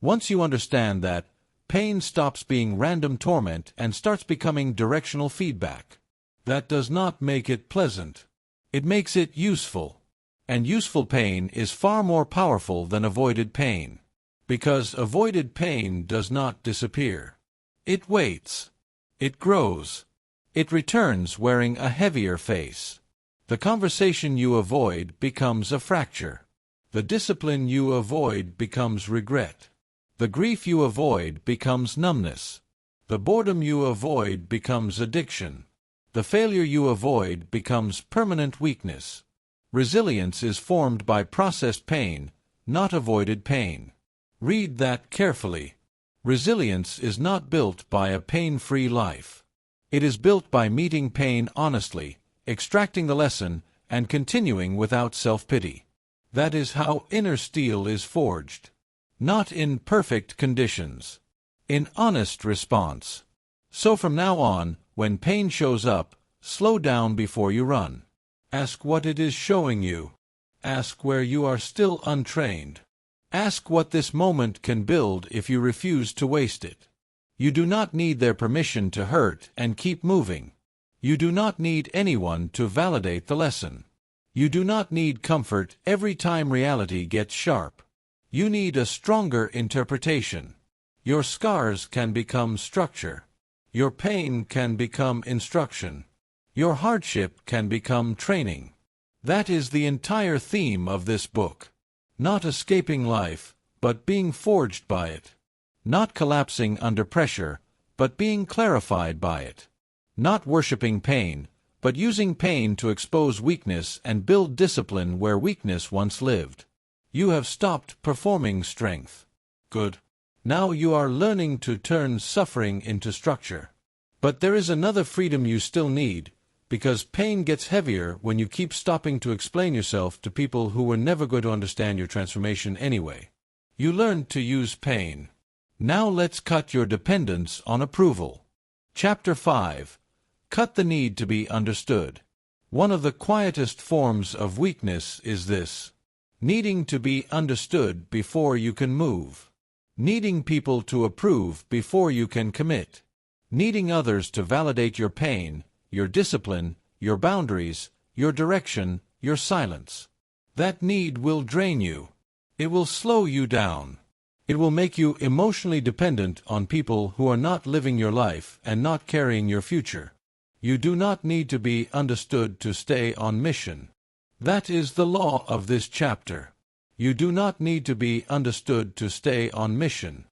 A: Once you understand that, pain stops being random torment and starts becoming directional feedback. That does not make it pleasant. It makes it useful. And useful pain is far more powerful than avoided pain. Because avoided pain does not disappear. It waits. It grows. It returns wearing a heavier face. The conversation you avoid becomes a fracture. The discipline you avoid becomes regret. The grief you avoid becomes numbness. The boredom you avoid becomes addiction. The failure you avoid becomes permanent weakness. Resilience is formed by processed pain, not avoided pain. Read that carefully. Resilience is not built by a pain-free life. It is built by meeting pain honestly, extracting the lesson, and continuing without self-pity. That is how inner steel is forged. Not in perfect conditions. In honest response. So from now on, when pain shows up, slow down before you run. Ask what it is showing you. Ask where you are still untrained. Ask what this moment can build if you refuse to waste it. You do not need their permission to hurt and keep moving. You do not need anyone to validate the lesson. You do not need comfort every time reality gets sharp. You need a stronger interpretation. Your scars can become structure. Your pain can become instruction. Your hardship can become training. That is the entire theme of this book. Not escaping life, but being forged by it. Not collapsing under pressure, but being clarified by it. Not worshiping pain, but using pain to expose weakness and build discipline where weakness once lived. You have stopped performing strength. Good. Now you are learning to turn suffering into structure. But there is another freedom you still need, because pain gets heavier when you keep stopping to explain yourself to people who were never going to understand your transformation anyway. You learned to use pain. Now let's cut your dependence on approval. Chapter 5. Cut the need to be understood. One of the quietest forms of weakness is this: needing to be understood before you can move. Needing people to approve before you can commit. Needing others to validate your pain, your discipline, your boundaries, your direction, your silence. That need will drain you. It will slow you down. It will make you emotionally dependent on people who are not living your life and not carrying your future. You do not need to be understood to stay on mission. That is the law of this chapter. You do not need to be understood to stay on mission.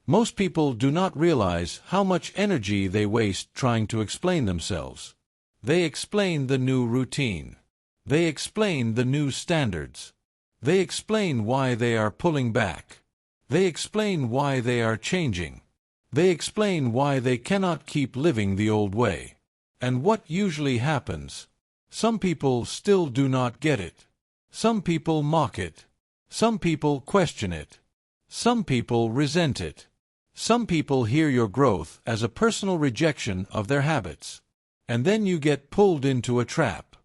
A: Most people do not realize how much energy they waste trying to explain themselves. They explain the new routine. They explain the new standards. They explain why they are pulling back. They explain why they are changing. They explain why they cannot keep living the old way. And what usually happens? Some people still do not get it. Some people mock it. Some people question it. Some people resent it. Some people hear your growth as a personal rejection of their habits. And then you get pulled into a trap.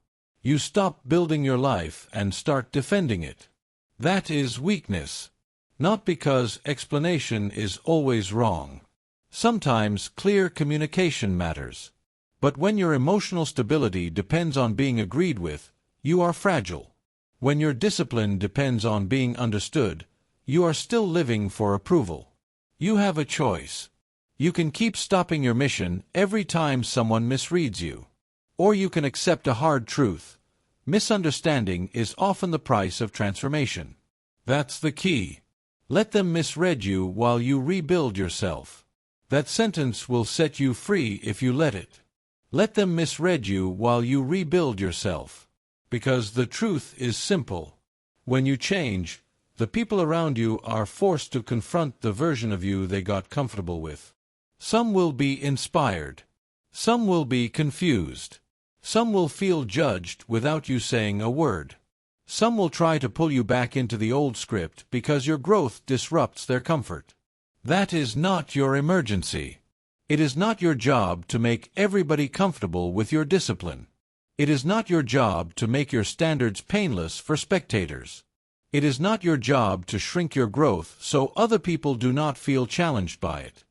A: You stop building your life and start defending it. That is weakness. Not because explanation is always wrong. Sometimes clear communication matters. But when your emotional stability depends on being agreed with, you are fragile. When your discipline depends on being understood, you are still living for approval. You have a choice. You can keep stopping your mission every time someone misreads you. Or you can accept a hard truth. Misunderstanding is often the price of transformation. That's the key. Let them misread you while you rebuild yourself. That sentence will set you free if you let it. Let them misread you while you rebuild yourself. Because the truth is simple. When you change, the people around you are forced to confront the version of you they got comfortable with. Some will be inspired. Some will be confused. Some will feel judged without you saying a word. Some will try to pull you back into the old script because your growth disrupts their comfort. That is not your emergency. It is not your job to make everybody comfortable with your discipline. It is not your job to make your standards painless for spectators. It is not your job to shrink your growth so other people do not feel challenged by it.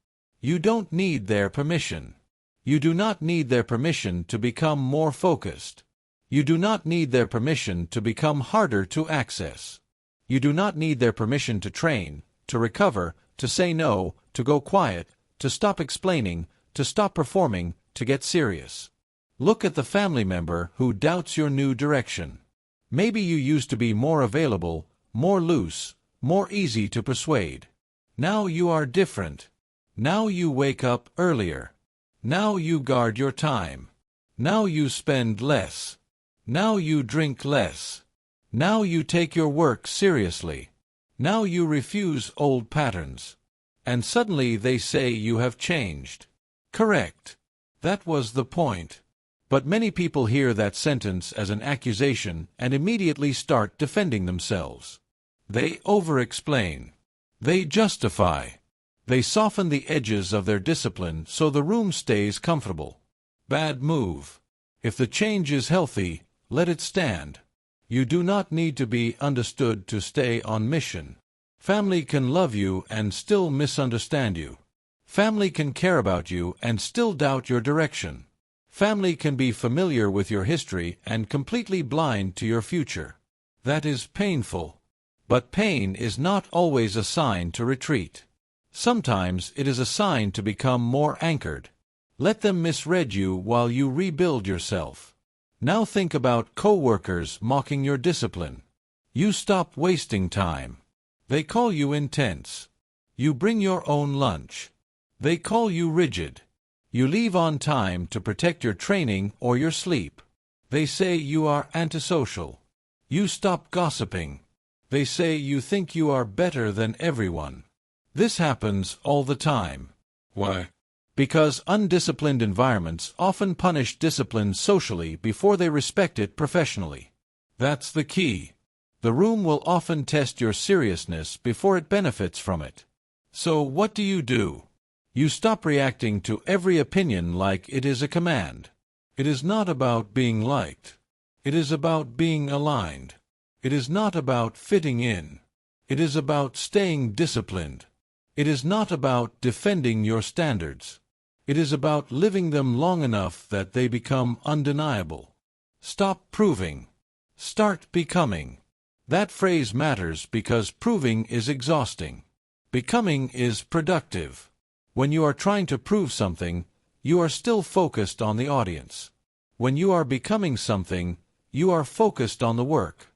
A: You don't need their permission. You do not need their permission to become more focused. You do not need their permission to become harder to access. You do not need their permission to train, to recover, to say no, to go quiet, to stop explaining, to stop performing, to get serious. Look at the family member who doubts your new direction. Maybe you used to be more available, more loose, more easy to persuade. Now you are different. Now you wake up earlier. Now you guard your time. Now you spend less. Now you drink less. Now you take your work seriously. Now you refuse old patterns. And suddenly they say you have changed. Correct. That was the point. But many people hear that sentence as an accusation and immediately start defending themselves. They over-explain. They justify. They soften the edges of their discipline so the room stays comfortable. Bad move. If the change is healthy, let it stand. You do not need to be understood to stay on mission. Family can love you and still misunderstand you. Family can care about you and still doubt your direction. Family can be familiar with your history and completely blind to your future. That is painful. But pain is not always a sign to retreat. Sometimes it is a sign to become more anchored. Let them misread you while you rebuild yourself. Now think about co-workers mocking your discipline. You stop wasting time. They call you intense. You bring your own lunch. They call you rigid. You leave on time to protect your training or your sleep. They say you are antisocial. You stop gossiping. They say you think you are better than everyone. This happens all the time. Why? Because undisciplined environments often punish discipline socially before they respect it professionally. That's the key. The room will often test your seriousness before it benefits from it. So what do? You stop reacting to every opinion like it is a command. It is not about being liked. It is about being aligned. It is not about fitting in. It is about staying disciplined. It is not about defending your standards. It is about living them long enough that they become undeniable. Stop proving. Start becoming. That phrase matters because proving is exhausting. Becoming is productive. When you are trying to prove something, you are still focused on the audience. When you are becoming something, you are focused on the work.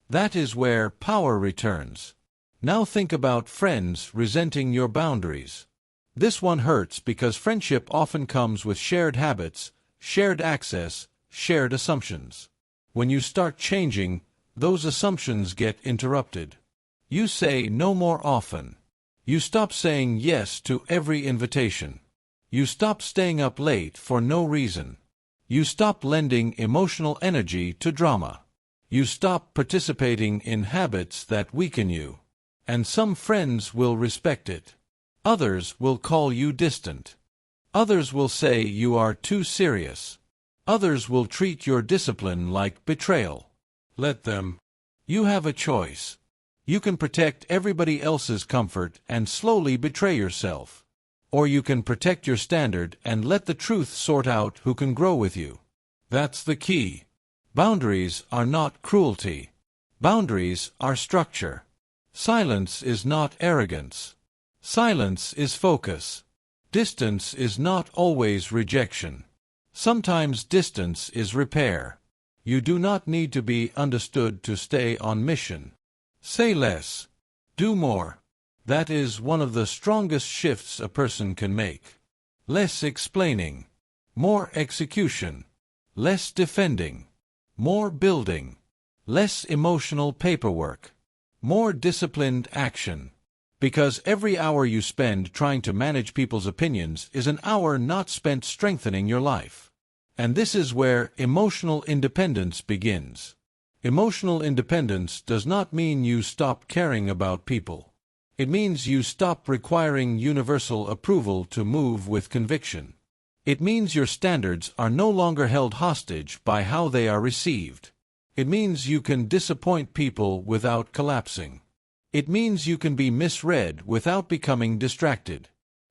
A: That is where power returns. Now think about friends resenting your boundaries. This one hurts because friendship often comes with shared habits, shared access, shared assumptions. When you start changing, those assumptions get interrupted. You say no more often. You stop saying yes to every invitation. You stop staying up late for no reason. You stop lending emotional energy to drama. You stop participating in habits that weaken you. And some friends will respect it. Others will call you distant. Others will say you are too serious. Others will treat your discipline like betrayal. Let them. You have a choice. You can protect everybody else's comfort and slowly betray yourself. Or you can protect your standard and let the truth sort out who can grow with you. That's the key. Boundaries are not cruelty. Boundaries are structure. Silence is not arrogance. Silence is focus. Distance is not always rejection. Sometimes distance is repair. You do not need to be understood to stay on mission. Say less. Do more. That is one of the strongest shifts a person can make. Less explaining. More execution. Less defending. More building. Less emotional paperwork. More disciplined action. Because every hour you spend trying to manage people's opinions is an hour not spent strengthening your life. And this is where emotional independence begins. Emotional independence does not mean you stop caring about people. It means you stop requiring universal approval to move with conviction. It means your standards are no longer held hostage by how they are received. It means you can disappoint people without collapsing. It means you can be misread without becoming distracted.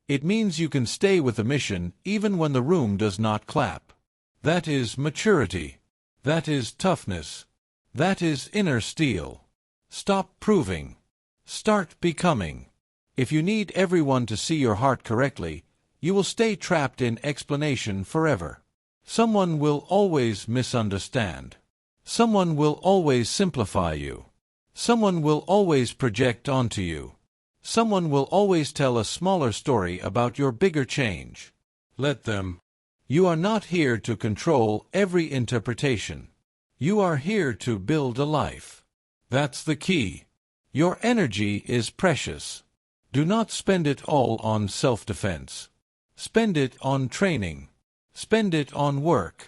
A: It means you can stay with a mission even when the room does not clap. That is maturity. That is toughness. That is inner steel. Stop proving. Start becoming. If you need everyone to see your heart correctly, you will stay trapped in explanation forever. Someone will always misunderstand. Someone will always simplify you. Someone will always project onto you. Someone will always tell a smaller story about your bigger change. Let them. You are not here to control every interpretation. You are here to build a life. That's the key. Your energy is precious. Do not spend it all on self-defense. Spend it on training. Spend it on work.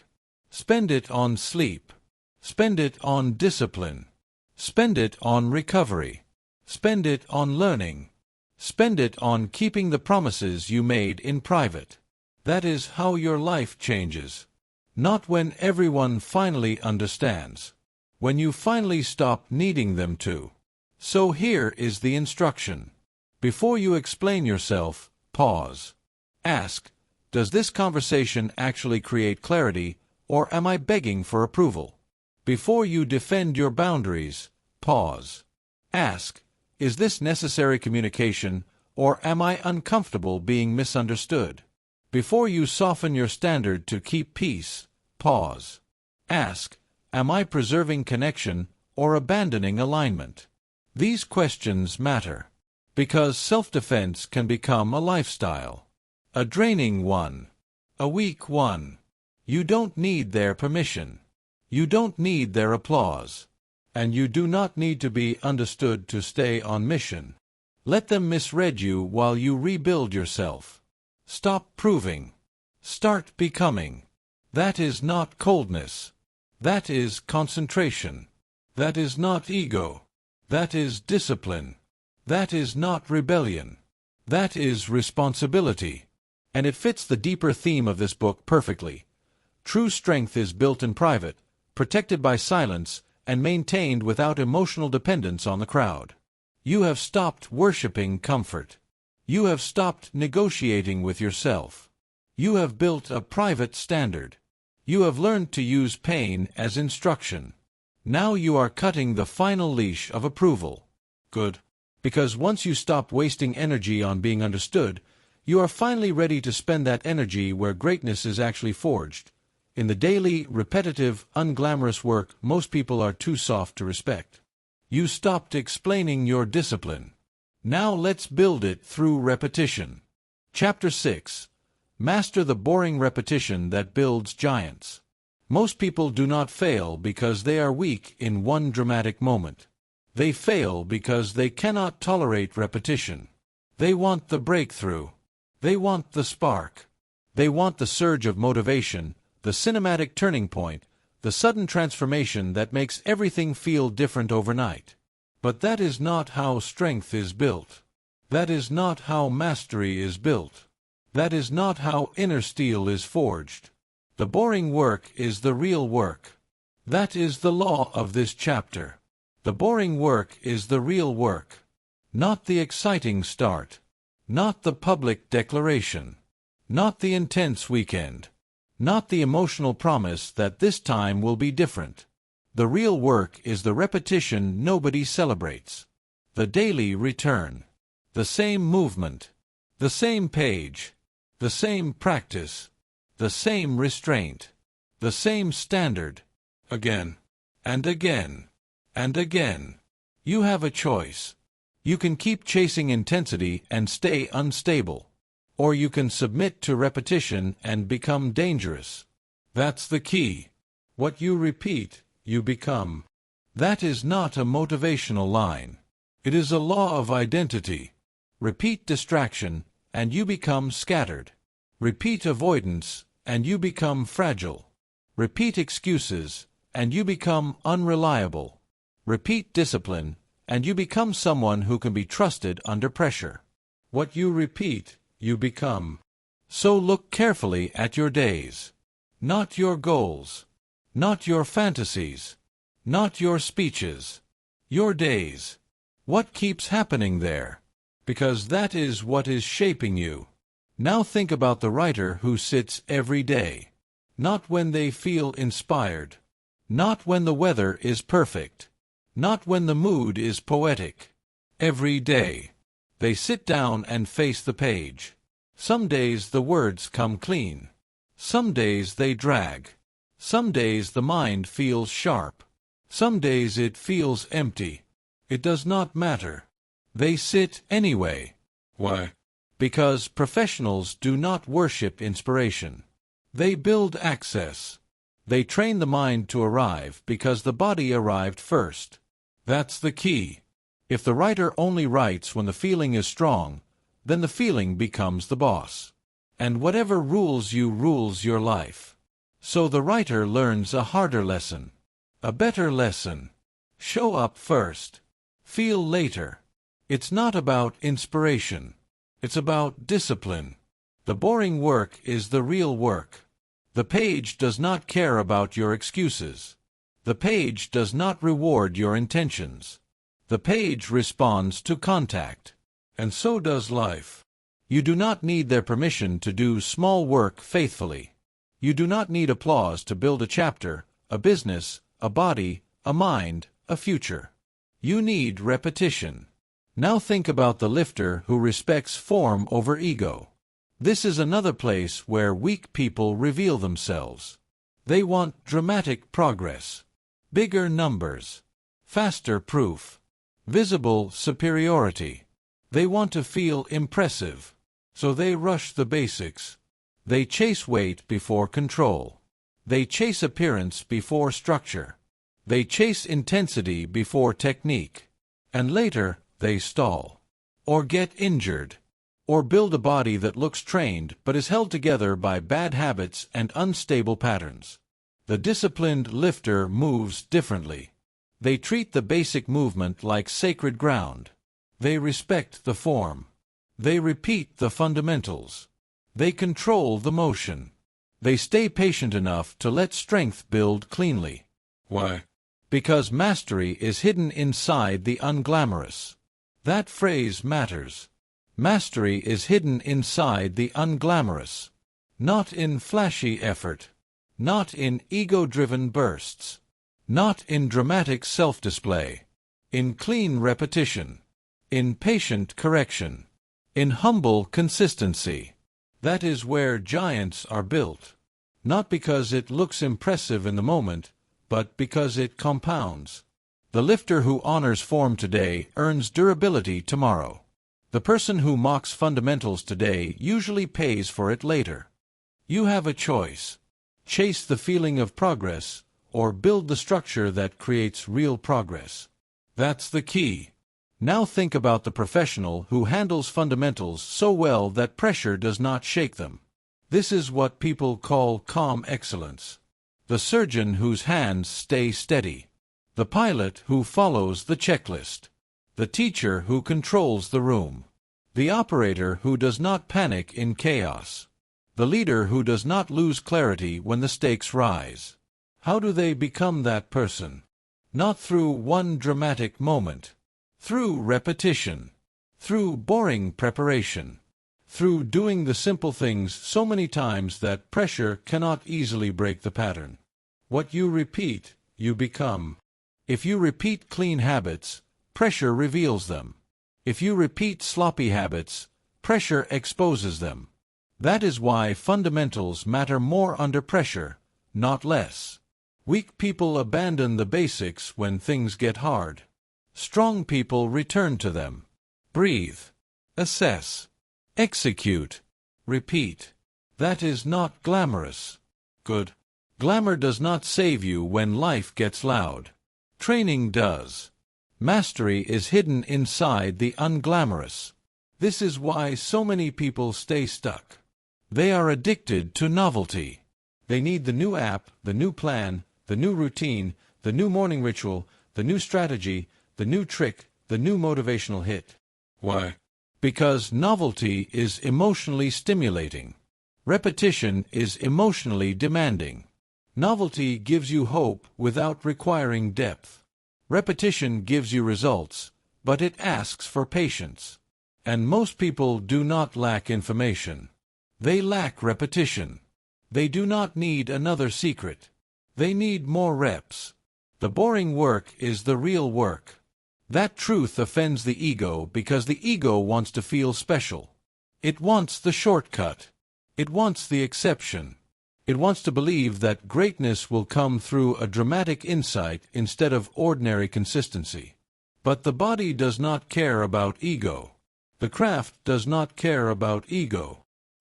A: Spend it on sleep. Spend it on discipline. Spend it on recovery. Spend it on learning. Spend it on keeping the promises you made in private. That is how your life changes. Not when everyone finally understands. When you finally stop needing them to. So here is the instruction. Before you explain yourself, pause. Ask, does this conversation actually create clarity, or am I begging for approval? Before you defend your boundaries, pause. Ask, is this necessary communication, or am I uncomfortable being misunderstood? Before you soften your standard to keep peace, pause. Ask, am I preserving connection or abandoning alignment? These questions matter, because self-defense can become a lifestyle. A draining one. A weak one. You don't need their permission. You don't need their applause. And you do not need to be understood to stay on mission. Let them misread you while you rebuild yourself. Stop proving. Start becoming. That is not coldness. That is concentration. That is not ego. That is discipline. That is not rebellion. That is responsibility. And it fits the deeper theme of this book perfectly. True strength is built in private, protected by silence, and maintained without emotional dependence on the crowd. You have stopped worshiping comfort. You have stopped negotiating with yourself. You have built a private standard. You have learned to use pain as instruction. Now you are cutting the final leash of approval. Good. Because once you stop wasting energy on being understood, you are finally ready to spend that energy where greatness is actually forged. In the daily, repetitive, unglamorous work most people are too soft to respect. You stopped explaining your discipline. Now let's build it through repetition. Chapter 6. Master the boring repetition that builds giants. Most people do not fail because they are weak in one dramatic moment. They fail because they cannot tolerate repetition. They want the breakthrough. They want the spark. They want the surge of motivation, the cinematic turning point, the sudden transformation that makes everything feel different overnight. But that is not how strength is built. That is not how mastery is built. That is not how inner steel is forged. The boring work is the real work. That is the law of this chapter. The boring work is the real work. Not the exciting start. Not the public declaration. Not the intense weekend. Not the emotional promise that this time will be different. The real work is the repetition nobody celebrates. The daily return. The same movement. The same page. the same practice, the same restraint, the same standard, again, and again, and again. You have a choice. You can keep chasing intensity and stay unstable, or you can submit to repetition and become dangerous. That's the key. What you repeat, you become. That is not a motivational line. It is a law of identity. Repeat distraction, and you become scattered. Repeat avoidance, and you become fragile. Repeat excuses, and you become unreliable. Repeat discipline, and you become someone who can be trusted under pressure. What you repeat, you become. So look carefully at your days. Not your goals. Not your fantasies. Not your speeches. Your days. What keeps happening there? Because that is what is shaping you. Now think about the writer who sits every day. Not when they feel inspired. Not when the weather is perfect. Not when the mood is poetic. Every day. They sit down and face the page. Some days the words come clean. Some days they drag. Some days the mind feels sharp. Some days it feels empty. It does not matter. They sit anyway. Why? Because professionals do not worship inspiration. They build access. They train the mind to arrive because the body arrived first. That's the key. If the writer only writes when the feeling is strong, then the feeling becomes the boss. And whatever rules you rules your life. So the writer learns a harder lesson. A better lesson. Show up first. Feel later. It's not about inspiration. It's about discipline. The boring work is the real work. The page does not care about your excuses. The page does not reward your intentions. The page responds to contact. And so does life. You do not need their permission to do small work faithfully. You do not need applause to build a chapter, a business, a body, a mind, a future. You need repetition. Now think about the lifter who respects form over ego. This is another place where weak people reveal themselves. They want dramatic progress, bigger numbers, faster proof, visible superiority. They want to feel impressive, so they rush the basics. They chase weight before control. They chase appearance before structure. They chase intensity before technique. And later, they stall, or get injured, or build a body that looks trained but is held together by bad habits and unstable patterns. The disciplined lifter moves differently. They treat the basic movement like sacred ground. They respect the form. They repeat the fundamentals. They control the motion. They stay patient enough to let strength build cleanly. Why? Because mastery is hidden inside the unglamorous. That phrase matters. Mastery is hidden inside the unglamorous. Not in flashy effort. Not in ego-driven bursts. Not in dramatic self-display. In clean repetition. In patient correction. In humble consistency. That is where giants are built. Not because it looks impressive in the moment, but because it compounds. The lifter who honors form today earns durability tomorrow. The person who mocks fundamentals today usually pays for it later. You have a choice. Chase the feeling of progress, or build the structure that creates real progress. That's the key. Now think about the professional who handles fundamentals so well that pressure does not shake them. This is what people call calm excellence. The surgeon whose hands stay steady. The pilot who follows the checklist. The teacher who controls the room. The operator who does not panic in chaos. The leader who does not lose clarity when the stakes rise. How do they become that person? Not through one dramatic moment. Through repetition. Through boring preparation. Through doing the simple things so many times that pressure cannot easily break the pattern. What you repeat, you become. If you repeat clean habits, pressure reveals them. If you repeat sloppy habits, pressure exposes them. That is why fundamentals matter more under pressure, not less. Weak people abandon the basics when things get hard. Strong people return to them. Breathe. Assess. Execute. Repeat. That is not glamorous. Good. Glamour does not save you when life gets loud. Training does. Mastery is hidden inside the unglamorous. This is why so many people stay stuck. They are addicted to novelty. They need the new app, the new plan, the new routine, the new morning ritual, the new strategy, the new trick, the new motivational hit. Why? Because novelty is emotionally stimulating. Repetition is emotionally demanding. Novelty gives you hope without requiring depth. Repetition gives you results, but it asks for patience. And most people do not lack information. They lack repetition. They do not need another secret. They need more reps. The boring work is the real work. That truth offends the ego because the ego wants to feel special. It wants the shortcut. It wants the exception. It wants to believe that greatness will come through a dramatic insight instead of ordinary consistency. But the body does not care about ego. The craft does not care about ego.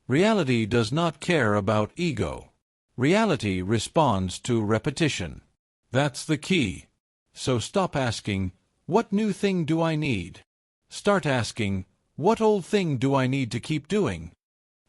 A: Reality does not care about ego. Reality responds to repetition. That's the key. So stop asking, what new thing do I need? Start asking, what old thing do I need to keep doing?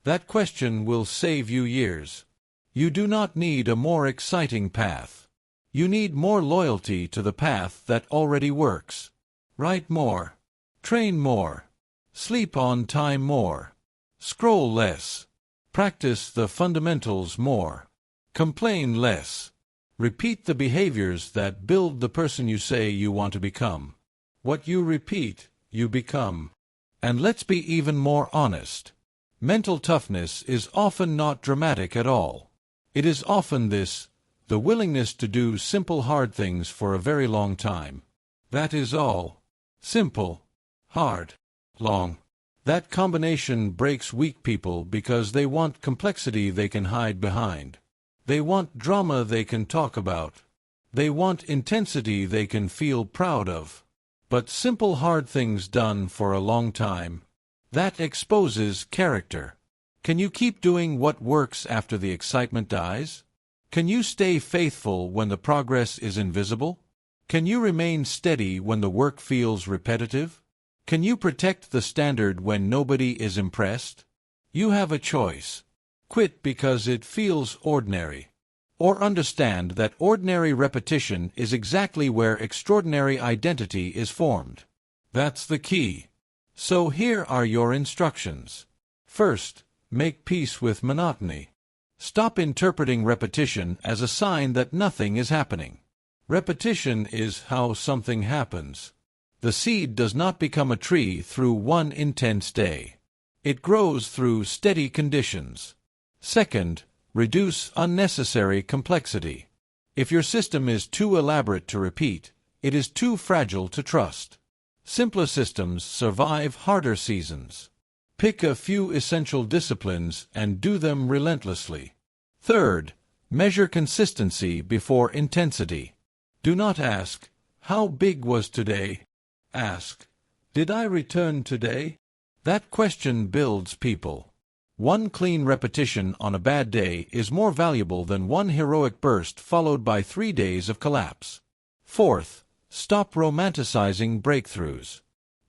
A: That question will save you years. You do not need a more exciting path. You need more loyalty to the path that already works. Write more. Train more. Sleep on time more. Scroll less. Practice the fundamentals more. Complain less. Repeat the behaviors that build the person you say you want to become. What you repeat, you become. And let's be even more honest. Mental toughness is often not dramatic at all. It is often this, the willingness to do simple hard things for a very long time. That is all. Simple, hard, long. That combination breaks weak people because they want complexity they can hide behind. They want drama they can talk about. They want intensity they can feel proud of. But simple hard things done for a long time, that exposes character. Can you keep doing what works after the excitement dies? Can you stay faithful when the progress is invisible? Can you remain steady when the work feels repetitive? Can you protect the standard when nobody is impressed? You have a choice. Quit because it feels ordinary. Or understand that ordinary repetition is exactly where extraordinary identity is formed. That's the key. So here are your instructions. First, make peace with monotony. Stop interpreting repetition as a sign that nothing is happening. Repetition is how something happens. The seed does not become a tree through one intense day. It grows through steady conditions. Second, reduce unnecessary complexity. If your system is too elaborate to repeat, it is too fragile to trust. Simpler systems survive harder seasons. Pick a few essential disciplines and do them relentlessly. Third, measure consistency before intensity. Do not ask, how big was today? Ask, did I return today? That question builds people. One clean repetition on a bad day is more valuable than one heroic burst followed by 3 days of collapse. Fourth, stop romanticizing breakthroughs.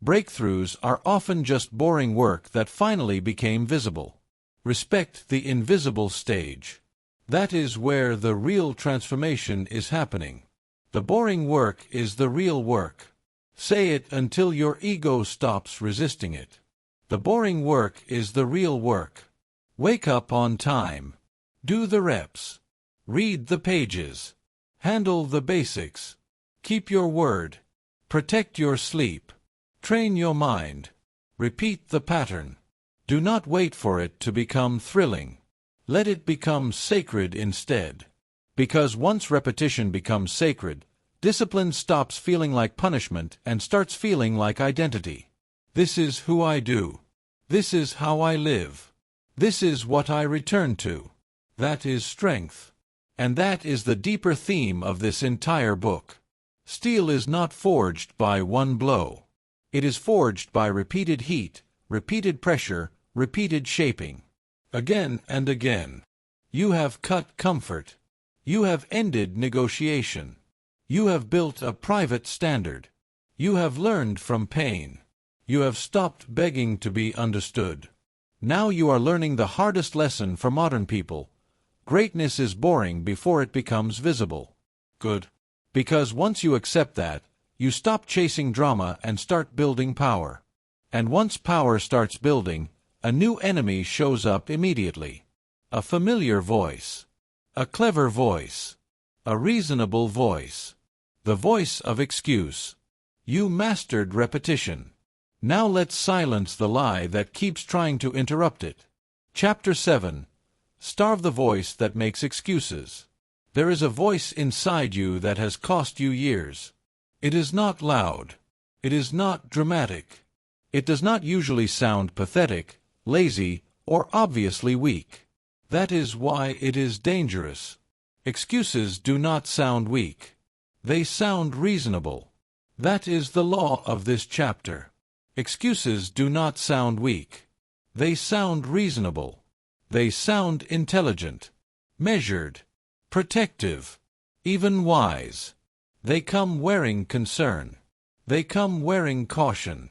A: Breakthroughs are often just boring work that finally became visible. Respect the invisible stage. That is where the real transformation is happening. The boring work is the real work. Say it until your ego stops resisting it. The boring work is the real work. Wake up on time. Do the reps. Read the pages. Handle the basics. Keep your word. Protect your sleep. Train your mind. Repeat the pattern. Do not wait for it to become thrilling. Let it become sacred instead. Because once repetition becomes sacred, discipline stops feeling like punishment and starts feeling like identity. This is who I do. This is how I live. This is what I return to. That is strength. And that is the deeper theme of this entire book. Steel is not forged by one blow. It is forged by repeated heat, repeated pressure, repeated shaping. Again and again. You have cut comfort. You have ended negotiation. You have built a private standard. You have learned from pain. You have stopped begging to be understood. Now you are learning the hardest lesson for modern people. Greatness is boring before it becomes visible. Good. Because once you accept that, you stop chasing drama and start building power. And once power starts building, a new enemy shows up immediately. A familiar voice. A clever voice. A reasonable voice. The voice of excuse. You mastered repetition. Now let's silence the lie that keeps trying to interrupt it. Chapter 7. Starve the voice that makes excuses. There is a voice inside you that has cost you years. It is not loud. It is not dramatic. It does not usually sound pathetic, lazy, or obviously weak. That is why it is dangerous. Excuses do not sound weak. They sound reasonable. That is the law of this chapter. Excuses do not sound weak. They sound reasonable. They sound intelligent, measured, protective, even wise. They come wearing concern. They come wearing caution.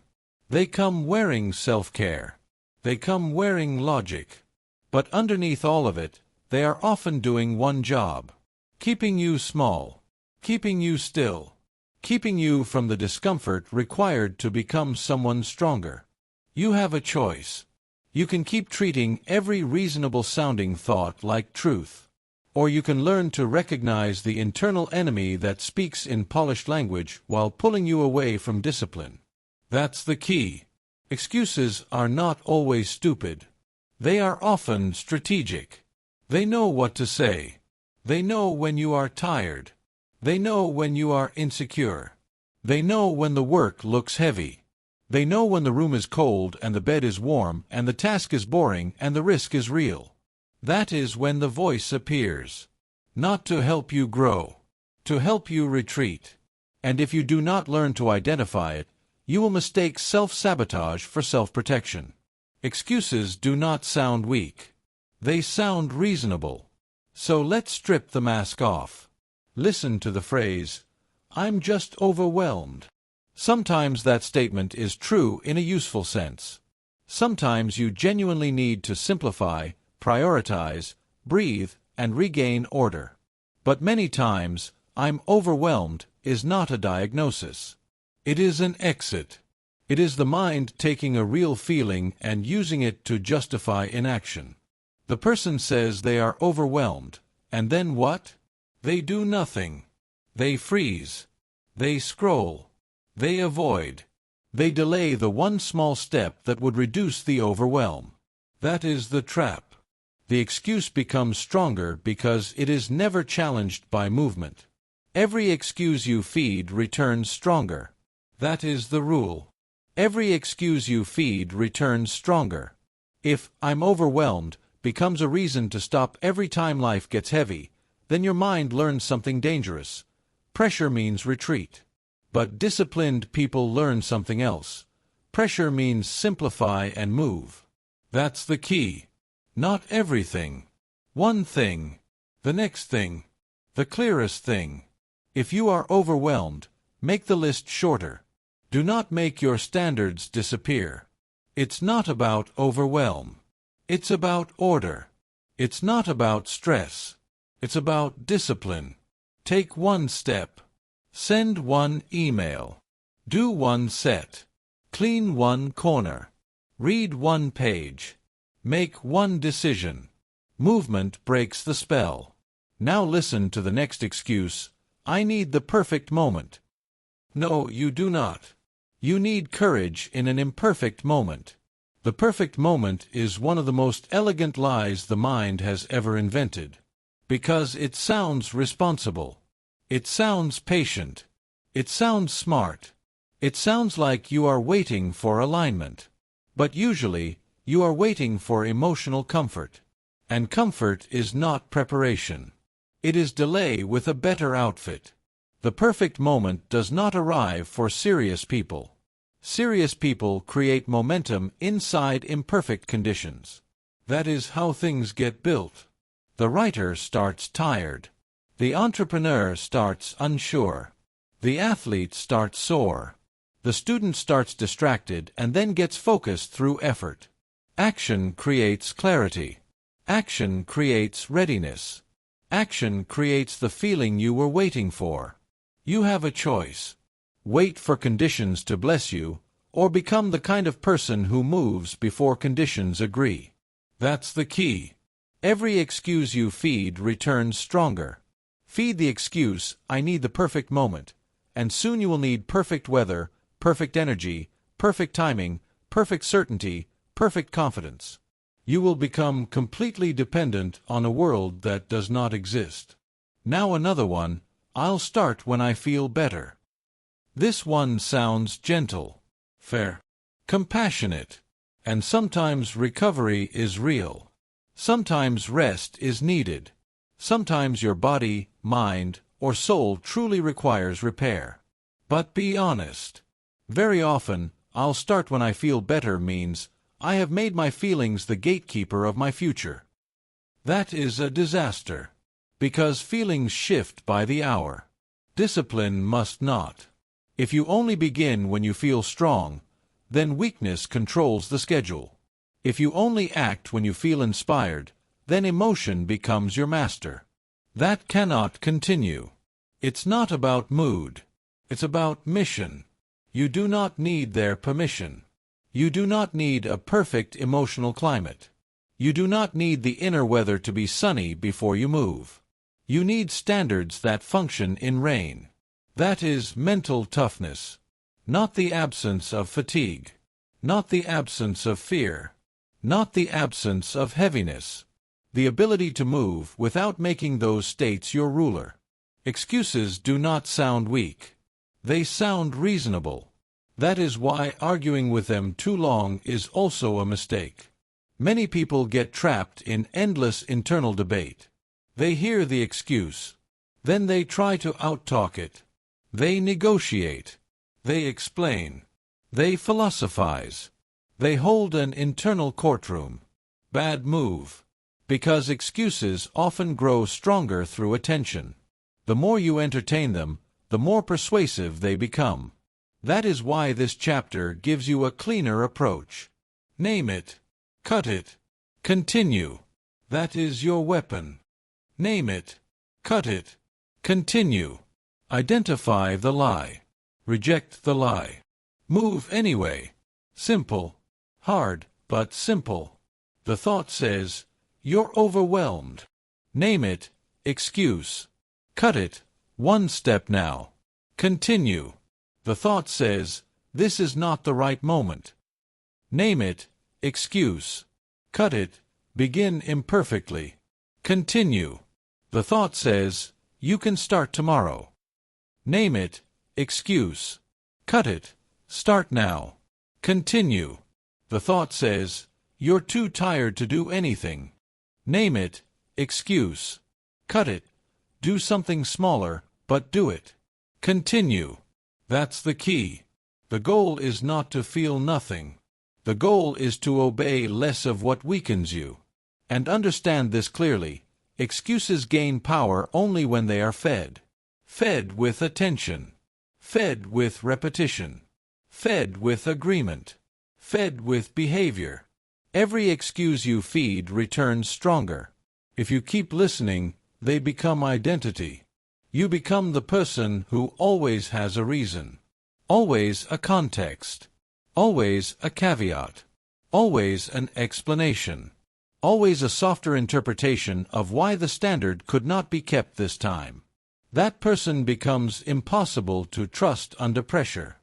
A: They come wearing self-care. They come wearing logic. But underneath all of it, they are often doing one job: keeping you small, keeping you still, keeping you from the discomfort required to become someone stronger. You have a choice. You can keep treating every reasonable-sounding thought like truth. Or you can learn to recognize the internal enemy that speaks in polished language while pulling you away from discipline. That's the key. Excuses are not always stupid. They are often strategic. They know what to say. They know when you are tired. They know when you are insecure. They know when the work looks heavy. They know when the room is cold and the bed is warm and the task is boring and the risk is real. That is when the voice appears. Not to help you grow. To help you retreat. And if you do not learn to identify it, you will mistake self-sabotage for self-protection. Excuses do not sound weak. They sound reasonable. So let's strip the mask off. Listen to the phrase, "I'm just overwhelmed." Sometimes that statement is true in a useful sense. Sometimes you genuinely need to simplify, prioritize, breathe, and regain order. But many times, "I'm overwhelmed" is not a diagnosis. It is an exit. It is the mind taking a real feeling and using it to justify inaction. The person says they are overwhelmed, and then what? They do nothing. They freeze. They scroll. They avoid. They delay the one small step that would reduce the overwhelm. That is the trap. The excuse becomes stronger because it is never challenged by movement. Every excuse you feed returns stronger. That is the rule. Every excuse you feed returns stronger. If "I'm overwhelmed" becomes a reason to stop every time life gets heavy, then your mind learns something dangerous. Pressure means retreat. But disciplined people learn something else. Pressure means simplify and move. That's the key. Not everything. One thing. The next thing. The clearest thing. If you are overwhelmed, make the list shorter. Do not make your standards disappear. It's not about overwhelm. It's about order. It's not about stress. It's about discipline. Take one step. Send one email. Do one set. Clean one corner. Read one page. Make one decision. Movement breaks the spell. Now listen to the next excuse. "I need the perfect moment." No, you do not. You need courage in an imperfect moment. The perfect moment is one of the most elegant lies the mind has ever invented. Because it sounds responsible. It sounds patient. It sounds smart. It sounds like you are waiting for alignment. But usually, You are waiting for emotional comfort. And comfort is not preparation. It is delay with a better outfit. The perfect moment does not arrive for serious people. Serious people create momentum inside imperfect conditions. That is how things get built. The writer starts tired. The entrepreneur starts unsure. The athlete starts sore. The student starts distracted and then gets focused through effort. Action creates clarity. Action creates readiness. Action creates the feeling you were waiting for. You have a choice. Wait for conditions to bless you, or become the kind of person who moves before conditions agree. That's the key. Every excuse you feed returns stronger. Feed the excuse, I need the perfect moment, and soon you will need perfect weather, perfect energy, perfect timing, perfect certainty, perfect confidence. You will become completely dependent on a world that does not exist. Now another one, I'll start when I feel better. This one sounds gentle, fair, compassionate, and sometimes recovery is real. Sometimes rest is needed. Sometimes your body, mind, or soul truly requires repair. But be honest. Very often, I'll start when I feel better means I have made my feelings the gatekeeper of my future. That is a disaster. Because feelings shift by the hour. Discipline must not. If you only begin when you feel strong, then weakness controls the schedule. If you only act when you feel inspired, then emotion becomes your master. That cannot continue. It's not about mood. It's about mission. You do not need their permission. You do not need a perfect emotional climate. You do not need the inner weather to be sunny before you move. You need standards that function in rain. That is mental toughness. Not the absence of fatigue. Not the absence of fear. Not the absence of heaviness. The ability to move without making those states your ruler. Excuses do not sound weak. They sound reasonable. That is why arguing with them too long is also a mistake. Many people get trapped in endless internal debate. They hear the excuse. Then they try to outtalk it. They negotiate. They explain. They philosophize. They hold an internal courtroom. Bad move. Because excuses often grow stronger through attention. The more you entertain them, the more persuasive they become. That is why this chapter gives you a cleaner approach. Name it. Cut it. Continue. That is your weapon. Name it. Cut it. Continue. Identify the lie. Reject the lie. Move anyway. Simple. Hard, but simple. The thought says, you're overwhelmed. Name it. Excuse. Cut it. One step now. Continue. The thought says, this is not the right moment. Name it. Excuse. Cut it. Begin imperfectly. Continue. The thought says, you can start tomorrow. Name it. Excuse. Cut it. Start now. Continue. The thought says, you're too tired to do anything. Name it. Excuse. Cut it. Do something smaller, but do it. Continue. That's the key. The goal is not to feel nothing. The goal is to obey less of what weakens you. And understand this clearly. Excuses gain power only when they are fed. Fed with attention. Fed with repetition. Fed with agreement. Fed with behavior. Every excuse you feed returns stronger. If you keep listening, they become identity. You become the person who always has a reason. Always a context. Always a caveat. Always an explanation. Always a softer interpretation of why the standard could not be kept this time. That person becomes impossible to trust under pressure.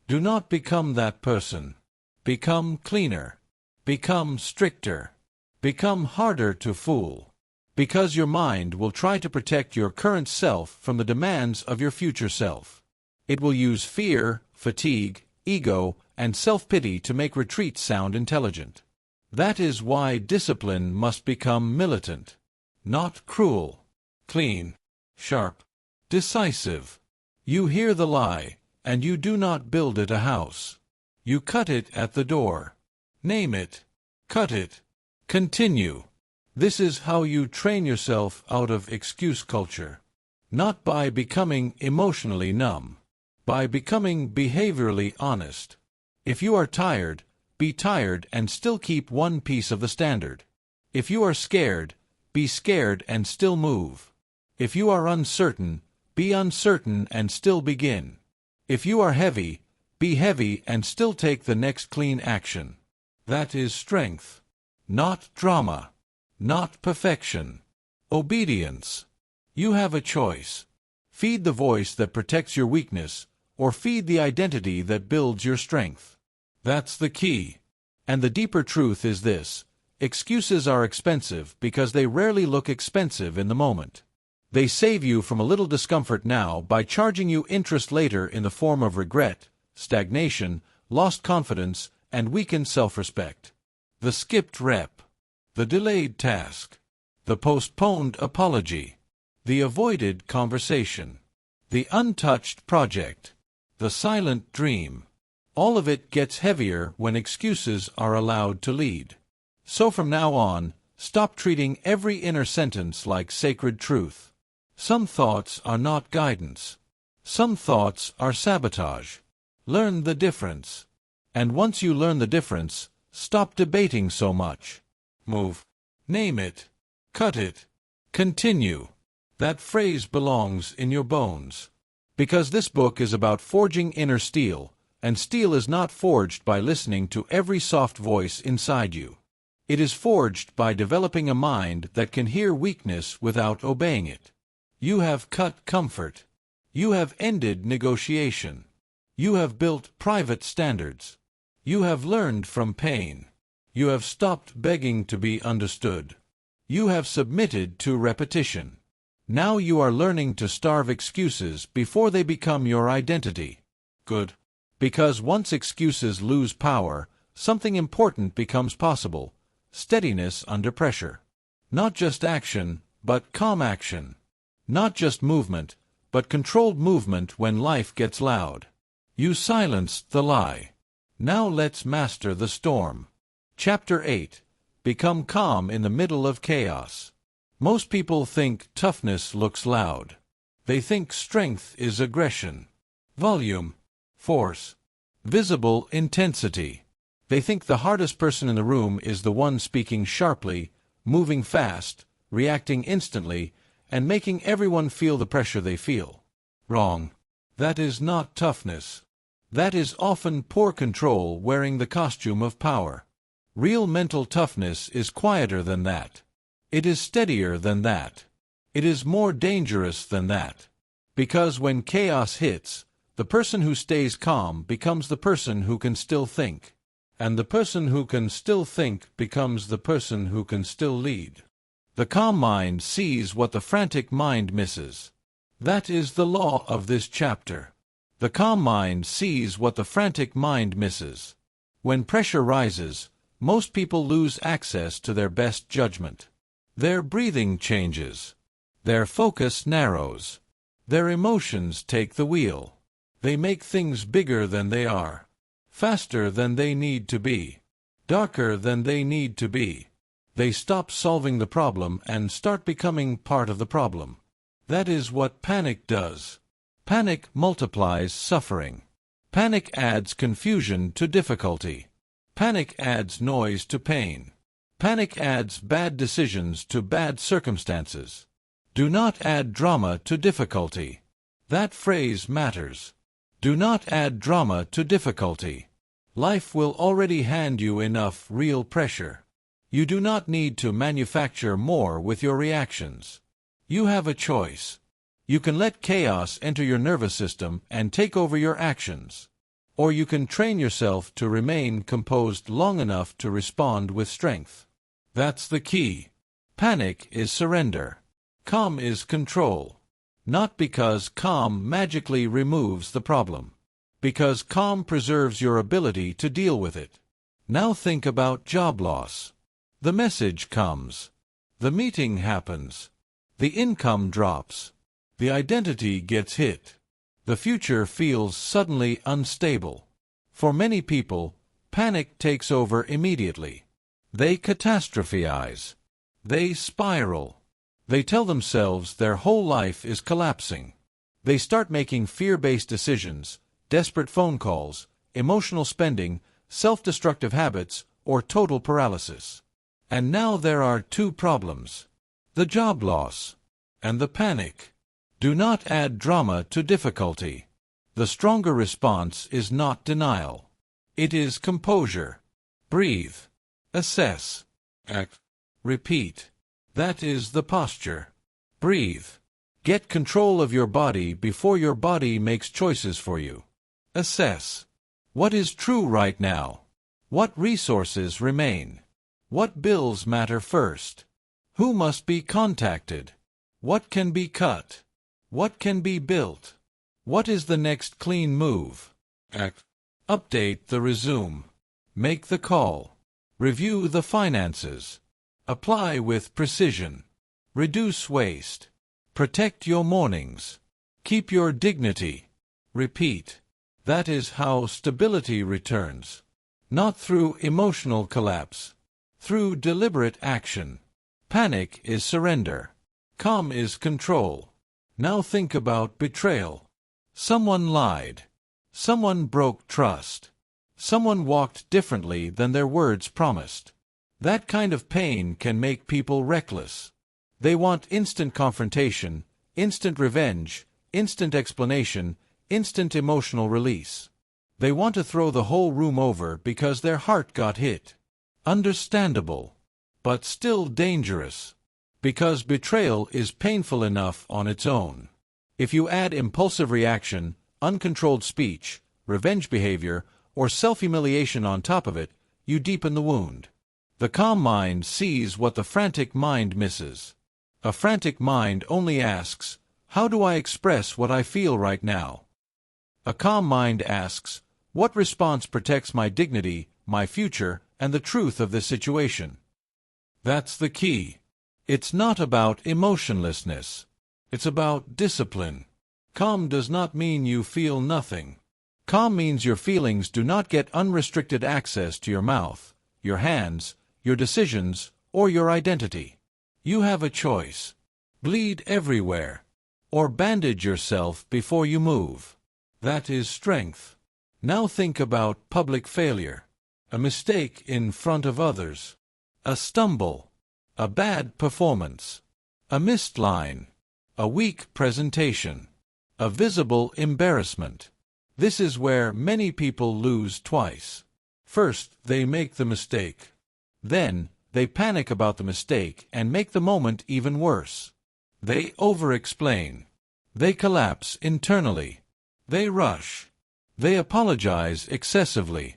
A: Do not become that person. Become cleaner. Become stricter. Become harder to fool. Because your mind will try to protect your current self from the demands of your future self. It will use fear, fatigue, ego, and self-pity to make retreat sound intelligent. That is why discipline must become militant, not cruel, clean, sharp, decisive. You hear the lie, and you do not build it a house. You cut it at the door. Name it. Cut it. Continue. This is how you train yourself out of excuse culture. Not by becoming emotionally numb, by becoming behaviorally honest. If you are tired, be tired and still keep one piece of the standard. If you are scared, be scared and still move. If you are uncertain, be uncertain and still begin. If you are heavy, be heavy and still take the next clean action. That is strength. Not drama. Not perfection. Obedience. You have a choice. Feed the voice that protects your weakness, or feed the identity that builds your strength. That's the key. And the deeper truth is this: excuses are expensive because they rarely look expensive in the moment. They save you from a little discomfort now by charging you interest later in the form of regret, stagnation, lost confidence, and weakened self-respect. The skipped rep. The delayed task. The postponed apology. The avoided conversation. The untouched project. The silent dream. All of it gets heavier when excuses are allowed to lead. So from now on, stop treating every inner sentence like sacred truth. Some thoughts are not guidance. Some thoughts are sabotage. Learn the difference. And once you learn the difference, stop debating so much. Move. Name it. Cut it. Continue. That phrase belongs in your bones. Because this book is about forging inner steel, and steel is not forged by listening to every soft voice inside you. It is forged by developing a mind that can hear weakness without obeying it. You have cut comfort. You have ended negotiation. You have built private standards. You have learned from pain. You have stopped begging to be understood. You have submitted to repetition. Now you are learning to starve excuses before they become your identity. Good. Because once excuses lose power, something important becomes possible: steadiness under pressure. Not just action, but calm action. Not just movement, but controlled movement when life gets loud. You silenced the lie. Now let's master the storm. Chapter 8. Become calm in the middle of chaos. Most people think toughness looks loud. They think strength is aggression, volume, force, visible intensity. They think the hardest person in the room is the one speaking sharply, moving fast, reacting instantly, and making everyone feel the pressure they feel. Wrong. That is not toughness. That is often poor control wearing the costume of power. Real mental toughness is quieter than that. It is steadier than that. It is more dangerous than that. Because when chaos hits, the person who stays calm becomes the person who can still think. And the person who can still think becomes the person who can still lead. The calm mind sees what the frantic mind misses. That is the law of this chapter. The calm mind sees what the frantic mind misses. When pressure rises, most people lose access to their best judgment. Their breathing changes. Their focus narrows. Their emotions take the wheel. They make things bigger than they are, faster than they need to be, darker than they need to be. They stop solving the problem and start becoming part of the problem. That is what panic does. Panic multiplies suffering. Panic adds confusion to difficulty. Panic adds noise to pain. Panic adds bad decisions to bad circumstances. Do not add drama to difficulty. That phrase matters. Do not add drama to difficulty. Life will already hand you enough real pressure. You do not need to manufacture more with your reactions. You have a choice. You can let chaos enter your nervous system and take over your actions. Or you can train yourself to remain composed long enough to respond with strength. That's the key. Panic is surrender. Calm is control. Not because calm magically removes the problem. Because calm preserves your ability to deal with it. Now think about job loss. The message comes. The meeting happens. The income drops. The identity gets hit. The future feels suddenly unstable. For many people, panic takes over immediately. They catastrophize. They spiral. They tell themselves their whole life is collapsing. They start making fear-based decisions, desperate phone calls, emotional spending, self-destructive habits, or total paralysis. And now there are two problems: the job loss and the panic. Do not add drama to difficulty. The stronger response is not denial. It is composure. Breathe. Assess. Act. Repeat. That is the posture. Breathe. Get control of your body before your body makes choices for you. Assess. What is true right now? What resources remain? What bills matter first? Who must be contacted? What can be cut? What can be built? What is the next clean move? Act. Update the resume. Make the call. Review the finances. Apply with precision. Reduce waste. Protect your mornings. Keep your dignity. Repeat. That is how stability returns. Not through emotional collapse. Through deliberate action. Panic is surrender. Calm is control. Now think about betrayal. Someone lied. Someone broke trust. Someone walked differently than their words promised. That kind of pain can make people reckless. They want instant confrontation, instant revenge, instant explanation, instant emotional release. They want to throw the whole room over because their heart got hit. Understandable, but still dangerous. Because betrayal is painful enough on its own. If you add impulsive reaction, uncontrolled speech, revenge behavior, or self-humiliation on top of it, you deepen the wound. The calm mind sees what the frantic mind misses. A frantic mind only asks, how do I express what I feel right now? A calm mind asks, what response protects my dignity, my future, and the truth of this situation? That's the key. It's not about emotionlessness. It's about discipline. Calm does not mean you feel nothing. Calm means your feelings do not get unrestricted access to your mouth, your hands, your decisions, or your identity. You have a choice. Bleed everywhere. Or bandage yourself before you move. That is strength. Now think about public failure. A mistake in front of others. A stumble. A bad performance. A missed line. A weak presentation. A visible embarrassment. This is where many people lose twice. First, they make the mistake. Then, they panic about the mistake and make the moment even worse. They over-explain. They collapse internally. They rush. They apologize excessively.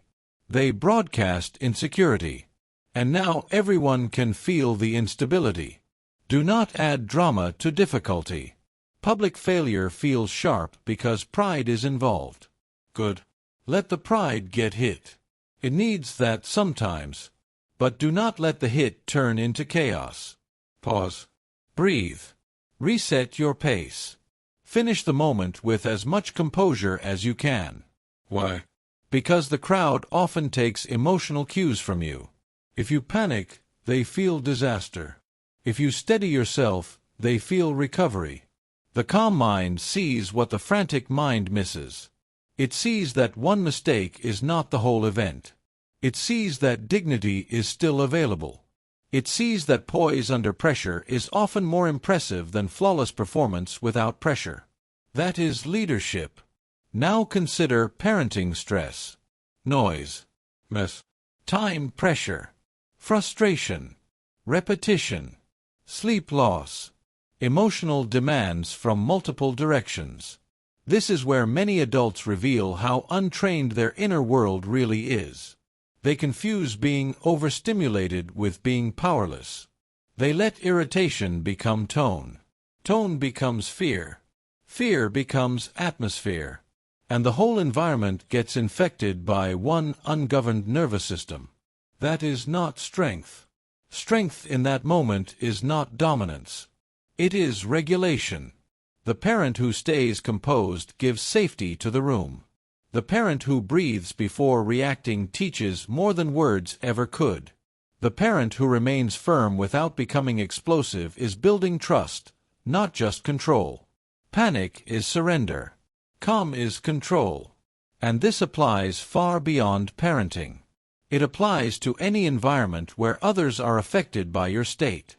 A: They broadcast insecurity. And now everyone can feel the instability. Do not add drama to difficulty. Public failure feels sharp because pride is involved. Good. Let the pride get hit. It needs that sometimes. But do not let the hit turn into chaos. Pause. Breathe. Reset your pace. Finish the moment with as much composure as you can. Why? Because the crowd often takes emotional cues from you. If you panic, they feel disaster. If you steady yourself, they feel recovery. The calm mind sees what the frantic mind misses. It sees that one mistake is not the whole event. It sees that dignity is still available. It sees that poise under pressure is often more impressive than flawless performance without pressure. That is leadership. Now consider parenting stress. Noise. Mess. Time pressure. Frustration. Repetition. Sleep loss. Emotional demands from multiple directions. This is where many adults reveal how untrained their inner world really is. They confuse being overstimulated with being powerless. They let irritation become tone. Tone becomes fear. Fear becomes atmosphere. And the whole environment gets infected by one ungoverned nervous system. That is not strength. Strength in that moment is not dominance. It is regulation. The parent who stays composed gives safety to the room. The parent who breathes before reacting teaches more than words ever could. The parent who remains firm without becoming explosive is building trust, not just control. Panic is surrender. Calm is control. And this applies far beyond parenting. It applies to any environment where others are affected by your state.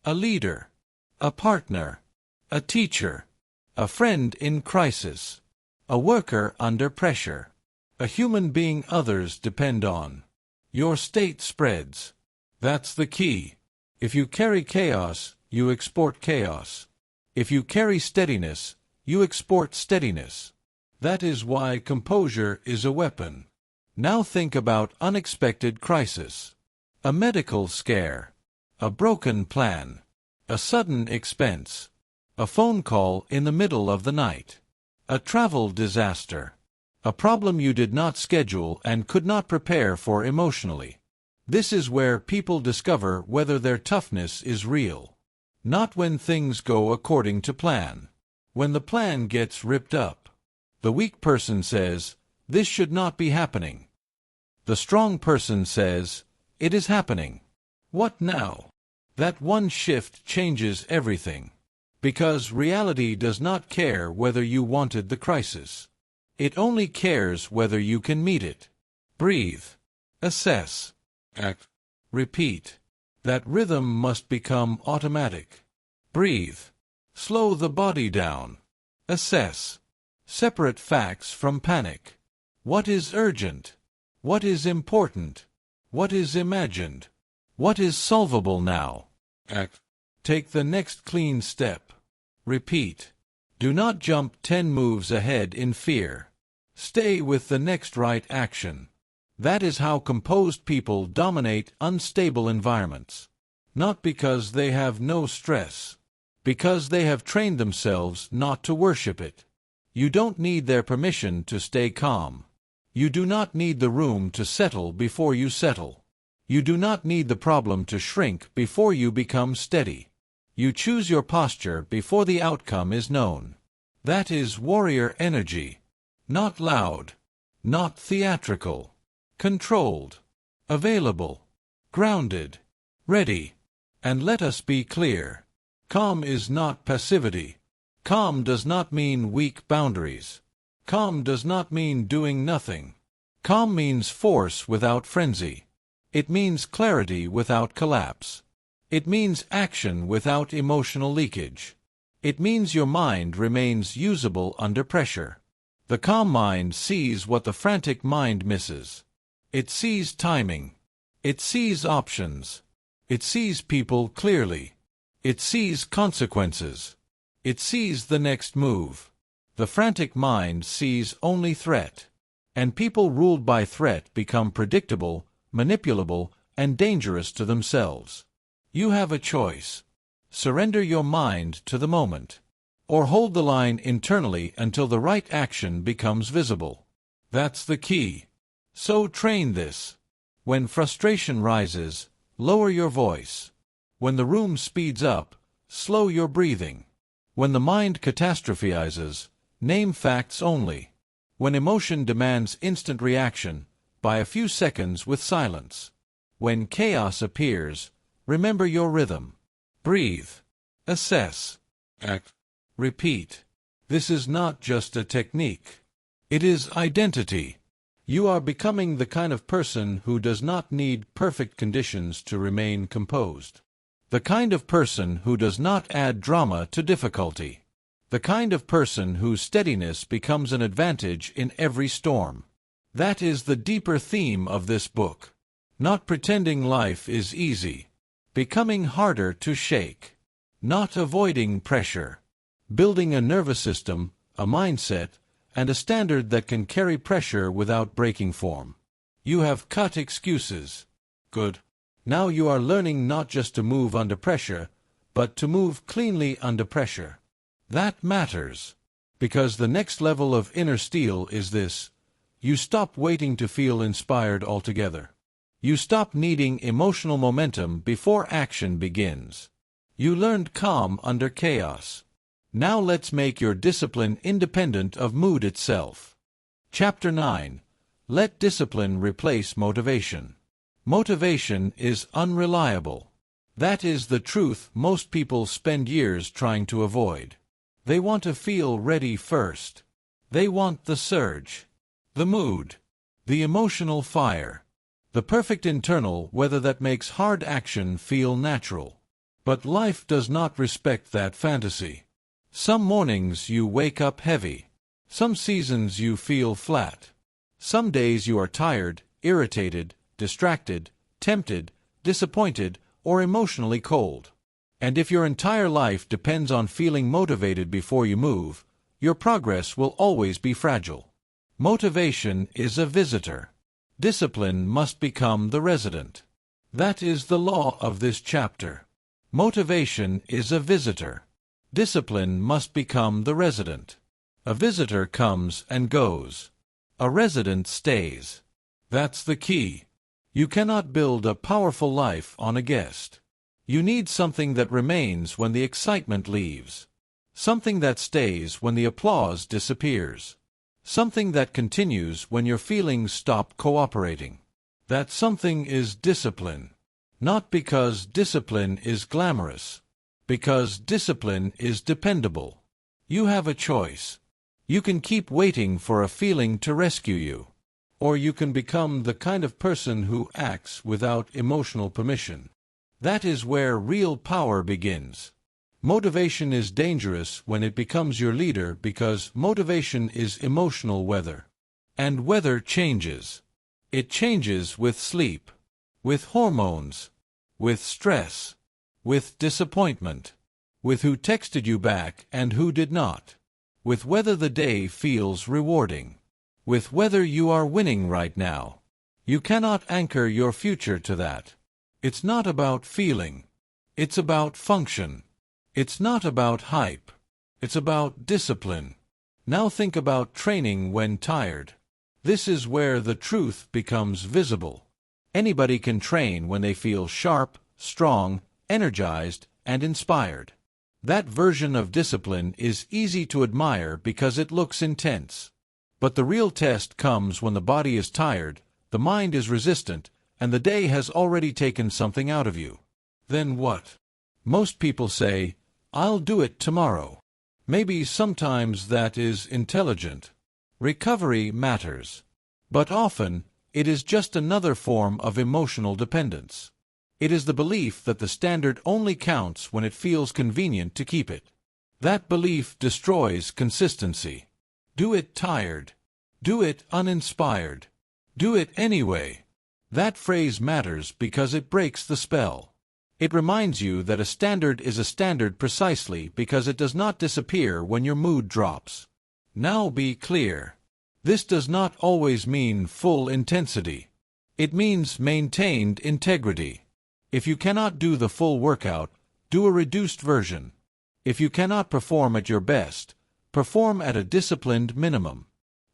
A: A leader, a partner, a teacher, a friend in crisis, a worker under pressure, a human being others depend on. Your state spreads. That's the key. If you carry chaos, you export chaos. If you carry steadiness, you export steadiness. That is why composure is a weapon. Now think about unexpected crisis. A medical scare. A broken plan. A sudden expense. A phone call in the middle of the night. A travel disaster. A problem you did not schedule and could not prepare for emotionally. This is where people discover whether their toughness is real. Not when things go according to plan. When the plan gets ripped up. The weak person says, "This should not be happening." The strong person says, "It is happening. What now?" That one shift changes everything. Because reality does not care whether you wanted the crisis. It only cares whether you can meet it. Breathe. Assess. Act. Repeat. That rhythm must become automatic. Breathe. Slow the body down. Assess. Separate facts from panic. What is urgent? What is important? What is imagined? What is solvable now? Act. Take the next clean step. Repeat. Do not jump 10 moves ahead in fear. Stay with the next right action. That is how composed people dominate unstable environments. Not because they have no stress. Because they have trained themselves not to worship it. You don't need their permission to stay calm. You do not need the room to settle before you settle. You do not need the problem to shrink before you become steady. You choose your posture before the outcome is known. That is warrior energy. Not loud. Not theatrical. Controlled. Available. Grounded. Ready. And let us be clear. Calm is not passivity. Calm does not mean weak boundaries. Calm does not mean doing nothing. Calm means force without frenzy. It means clarity without collapse. It means action without emotional leakage. It means your mind remains usable under pressure. The calm mind sees what the frantic mind misses. It sees timing. It sees options. It sees people clearly. It sees consequences. It sees the next move. The frantic mind sees only threat. And people ruled by threat become predictable, manipulable, and dangerous to themselves. You have a choice. Surrender your mind to the moment. Or hold the line internally until the right action becomes visible. That's the key. So train this. When frustration rises, lower your voice. When the room speeds up, slow your breathing. When the mind catastrophizes, name facts only. When emotion demands instant reaction, buy a few seconds with silence. When chaos appears, remember your rhythm. Breathe. Assess. Act. Repeat. This is not just a technique. It is identity. You are becoming the kind of person who does not need perfect conditions to remain composed. The kind of person who does not add drama to difficulty. The kind of person whose steadiness becomes an advantage in every storm. That is the deeper theme of this book. Not pretending life is easy. Becoming harder to shake. Not avoiding pressure. Building a nervous system, a mindset, and a standard that can carry pressure without breaking form. You have cut excuses. Good. Now you are learning not just to move under pressure, but to move cleanly under pressure. That matters. Because the next level of inner steel is this: you stop waiting to feel inspired altogether. You stop needing emotional momentum before action begins. You learned calm under chaos. Now let's make your discipline independent of mood itself. Chapter 9. Let discipline replace motivation. Motivation is unreliable. That is the truth most people spend years trying to avoid. They want to feel ready first. They want the surge, the mood, the emotional fire, the perfect internal weather that makes hard action feel natural. But life does not respect that fantasy. Some mornings you wake up heavy. Some seasons you feel flat. Some days you are tired, irritated, distracted, tempted, disappointed, or emotionally cold. And if your entire life depends on feeling motivated before you move, your progress will always be fragile. Motivation is a visitor. Discipline must become the resident. That is the law of this chapter. Motivation is a visitor. Discipline must become the resident. A visitor comes and goes. A resident stays. That's the key. You cannot build a powerful life on a guest. You need something that remains when the excitement leaves. Something that stays when the applause disappears. Something that continues when your feelings stop cooperating. That something is discipline. Not because discipline is glamorous. Because discipline is dependable. You have a choice. You can keep waiting for a feeling to rescue you. Or you can become the kind of person who acts without emotional permission. That is where real power begins. Motivation is dangerous when it becomes your leader because motivation is emotional weather. And weather changes. It changes with sleep, with hormones, with stress, with disappointment, with who texted you back and who did not, with whether the day feels rewarding, with whether you are winning right now. You cannot anchor your future to that. It's not about feeling. It's about function. It's not about hype. It's about discipline. Now think about training when tired. This is where the truth becomes visible. Anybody can train when they feel sharp, strong, energized, and inspired. That version of discipline is easy to admire because it looks intense. But the real test comes when the body is tired, the mind is resistant, and the day has already taken something out of you. Then what? Most people say, "I'll do it tomorrow." Maybe sometimes that is intelligent. Recovery matters. But often, it is just another form of emotional dependence. It is the belief that the standard only counts when it feels convenient to keep it. That belief destroys consistency. Do it tired. Do it uninspired. Do it anyway. That phrase matters because it breaks the spell. It reminds you that a standard is a standard precisely because it does not disappear when your mood drops. Now be clear. This does not always mean full intensity. It means maintained integrity. If you cannot do the full workout, do a reduced version. If you cannot perform at your best, perform at a disciplined minimum.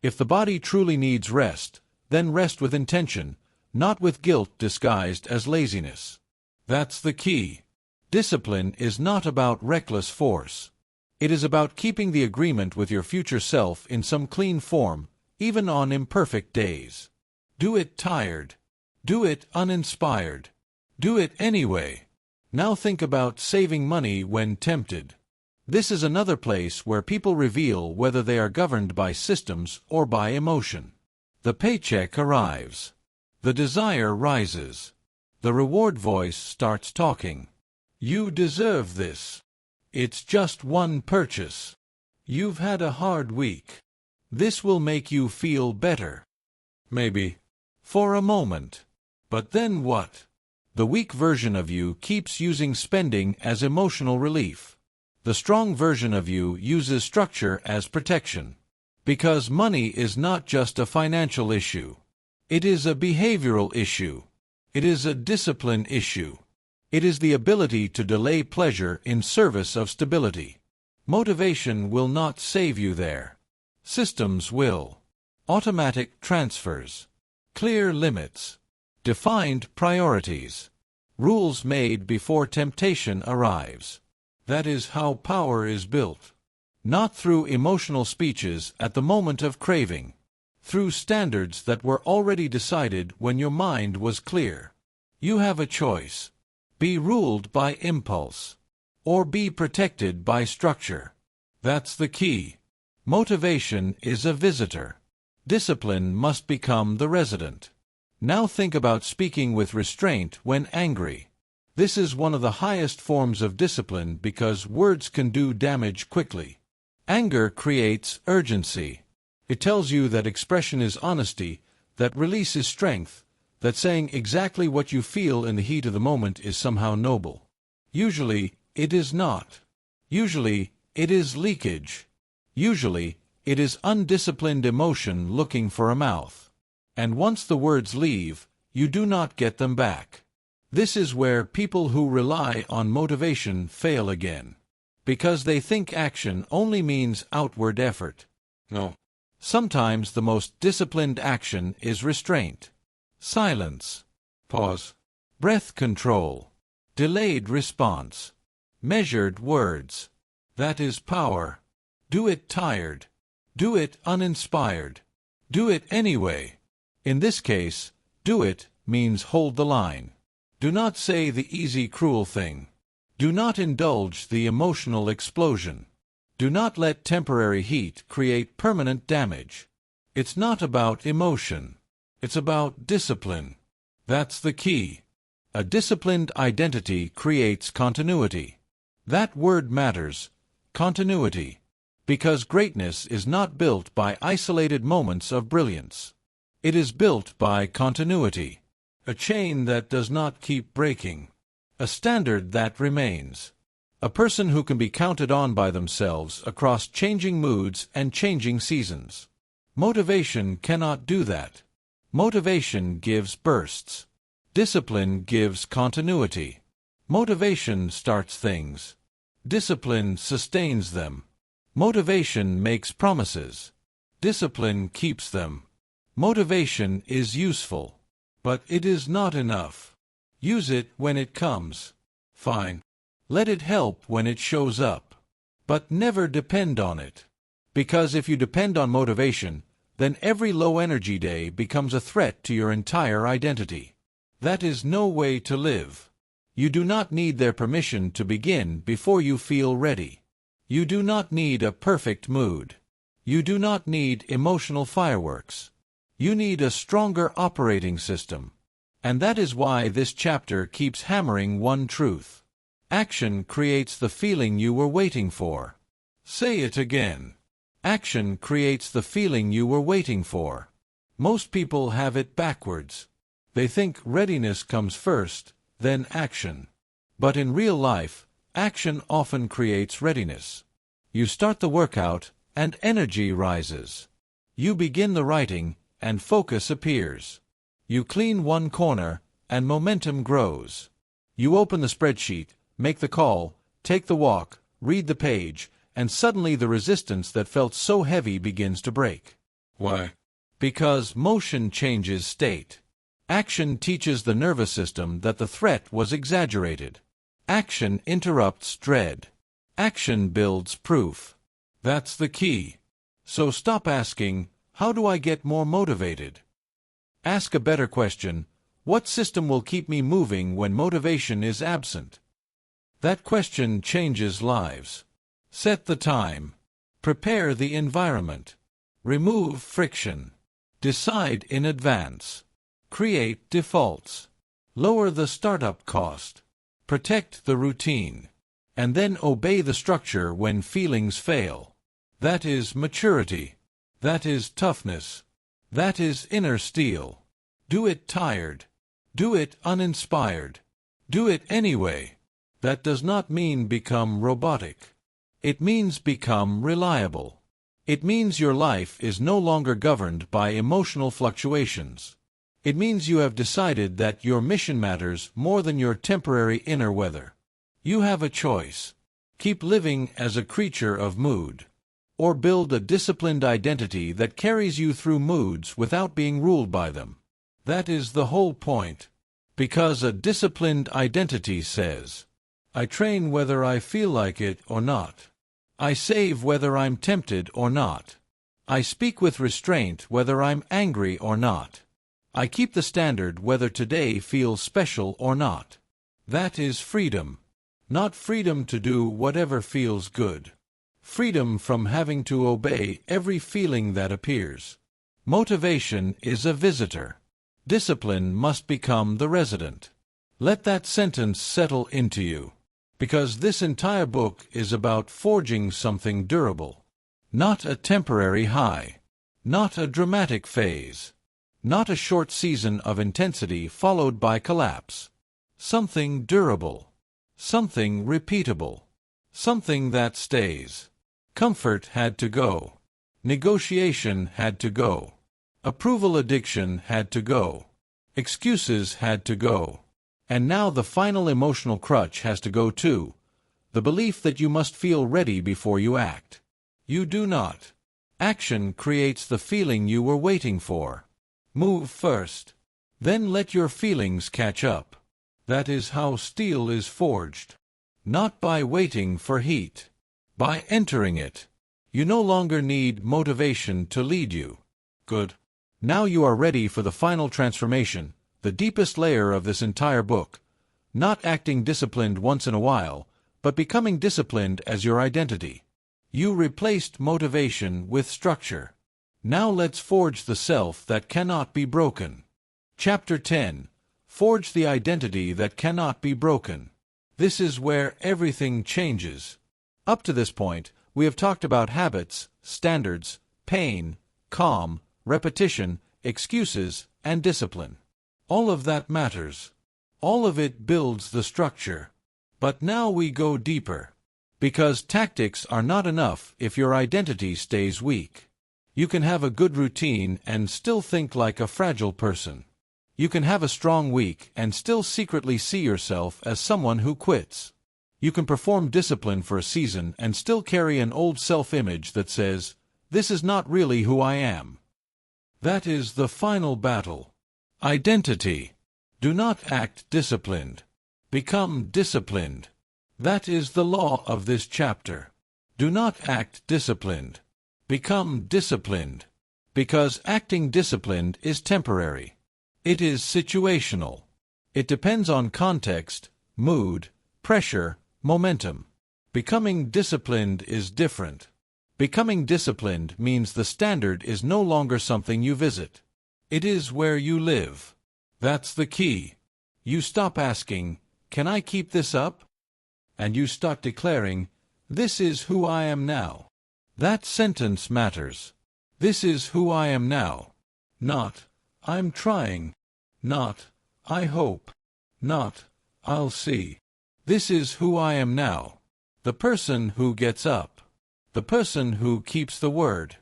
A: If the body truly needs rest, then rest with intention, not with guilt disguised as laziness. That's the key. Discipline is not about reckless force. It is about keeping the agreement with your future self in some clean form, even on imperfect days. Do it tired. Do it uninspired. Do it anyway. Now think about saving money when tempted. This is another place where people reveal whether they are governed by systems or by emotion. The paycheck arrives. The desire rises. The reward voice starts talking. You deserve this. It's just one purchase. You've had a hard week. This will make you feel better. Maybe. For a moment. But then what? The weak version of you keeps using spending as emotional relief. The strong version of you uses structure as protection. Because money is not just a financial issue. It is a behavioral issue. It is a discipline issue. It is the ability to delay pleasure in service of stability. Motivation will not save you there. Systems will. Automatic transfers. Clear limits. Defined priorities. Rules made before temptation arrives. That is how power is built. Not through emotional speeches at the moment of craving. Through standards that were already decided when your mind was clear. You have a choice. Be ruled by impulse. Or be protected by structure. That's the key. Motivation is a visitor. Discipline must become the resident. Now think about speaking with restraint when angry. This is one of the highest forms of discipline because words can do damage quickly. Anger creates urgency. It tells you that expression is honesty, that release is strength, that saying exactly what you feel in the heat of the moment is somehow noble. Usually, it is not. Usually, it is leakage. Usually, it is undisciplined emotion looking for a mouth. And once the words leave, you do not get them back. This is where people who rely on motivation fail again. Because they think action only means outward effort. No. Sometimes the most disciplined action is restraint. Silence. Pause. Breath control. Delayed response. Measured words. That is power. Do it tired. Do it uninspired. Do it anyway. In this case, do it means hold the line. Do not say the easy, cruel thing. Do not indulge the emotional explosion. Do not let temporary heat create permanent damage. It's not about emotion. It's about discipline. That's the key. A disciplined identity creates continuity. That word matters. Continuity. Because greatness is not built by isolated moments of brilliance. It is built by continuity. A chain that does not keep breaking. A standard that remains. A person who can be counted on by themselves across changing moods and changing seasons. Motivation cannot do that. Motivation gives bursts. Discipline gives continuity. Motivation starts things. Discipline sustains them. Motivation makes promises. Discipline keeps them. Motivation is useful, but it is not enough. Use it when it comes. Fine. Let it help when it shows up. But never depend on it. Because if you depend on motivation, then every low-energy day becomes a threat to your entire identity. That is no way to live. You do not need their permission to begin before you feel ready. You do not need a perfect mood. You do not need emotional fireworks. You need a stronger operating system. And that is why this chapter keeps hammering one truth. Action creates the feeling you were waiting for. Say it again. Action creates the feeling you were waiting for. Most people have it backwards. They think readiness comes first, then action. But in real life, action often creates readiness. You start the workout, and energy rises. You begin the writing, and focus appears. You clean one corner, and momentum grows. You open the spreadsheet, make the call, take the walk, read the page, and suddenly the resistance that felt so heavy begins to break. Why? Because motion changes state. Action teaches the nervous system that the threat was exaggerated. Action interrupts dread. Action builds proof. That's the key. So stop asking, how do I get more motivated? Ask a better question, what system will keep me moving when motivation is absent? That question changes lives. Set the time. Prepare the environment. Remove friction. Decide in advance. Create defaults. Lower the startup cost. Protect the routine. And then obey the structure when feelings fail. That is maturity. That is toughness. That is inner steel. Do it tired. Do it uninspired. Do it anyway. That does not mean become robotic. It means become reliable. It means your life is no longer governed by emotional fluctuations. It means you have decided that your mission matters more than your temporary inner weather. You have a choice. Keep living as a creature of mood. Or build a disciplined identity that carries you through moods without being ruled by them. That is the whole point. Because a disciplined identity says, I train whether I feel like it or not. I save whether I'm tempted or not. I speak with restraint whether I'm angry or not. I keep the standard whether today feels special or not. That is freedom. Not freedom to do whatever feels good. Freedom from having to obey every feeling that appears. Motivation is a visitor. Discipline must become the resident. Let that sentence settle into you. Because this entire book is about forging something durable. Not a temporary high. Not a dramatic phase. Not a short season of intensity followed by collapse. Something durable. Something repeatable. Something that stays. Comfort had to go. Negotiation had to go. Approval addiction had to go. Excuses had to go. And now the final emotional crutch has to go too. The belief that you must feel ready before you act. You do not. Action creates the feeling you were waiting for. Move first. Then let your feelings catch up. That is how steel is forged. Not by waiting for heat. By entering it. You no longer need motivation to lead you. Good. Now you are ready for the final transformation, the deepest layer of this entire book. Not acting disciplined once in a while, but becoming disciplined as your identity. You replaced motivation with structure. Now let's forge the self that cannot be broken. Chapter 10. Forge the identity that cannot be broken. This is where everything changes. Up to this point, we have talked about habits, standards, pain, calm, repetition, excuses, and discipline. All of that matters. All of it builds the structure. But now we go deeper. Because tactics are not enough if your identity stays weak. You can have a good routine and still think like a fragile person. You can have a strong week and still secretly see yourself as someone who quits. You can perform discipline for a season and still carry an old self-image that says, "This is not really who I am." That is the final battle. Identity. Do not act disciplined. Become disciplined. That is the law of this chapter. Do not act disciplined. Become disciplined. Because acting disciplined is temporary. It is situational. It depends on context, mood, pressure, momentum. Becoming disciplined is different. Becoming disciplined means the standard is no longer something you visit. It is where you live. That's the key. You stop asking, "Can I keep this up?" And you start declaring, "This is who I am now." That sentence matters. This is who I am now. Not, "I'm trying." Not, "I hope." Not, "I'll see." This is who I am now. The person who gets up. The person who keeps the word.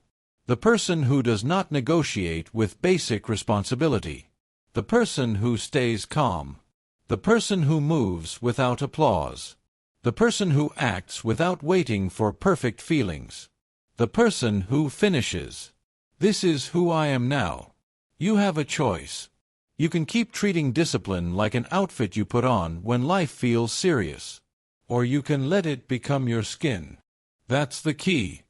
A: The person who does not negotiate with basic responsibility. The person who stays calm. The person who moves without applause. The person who acts without waiting for perfect feelings. The person who finishes. This is who I am now. You have a choice. You can keep treating discipline like an outfit you put on when life feels serious. Or you can let it become your skin. That's the key.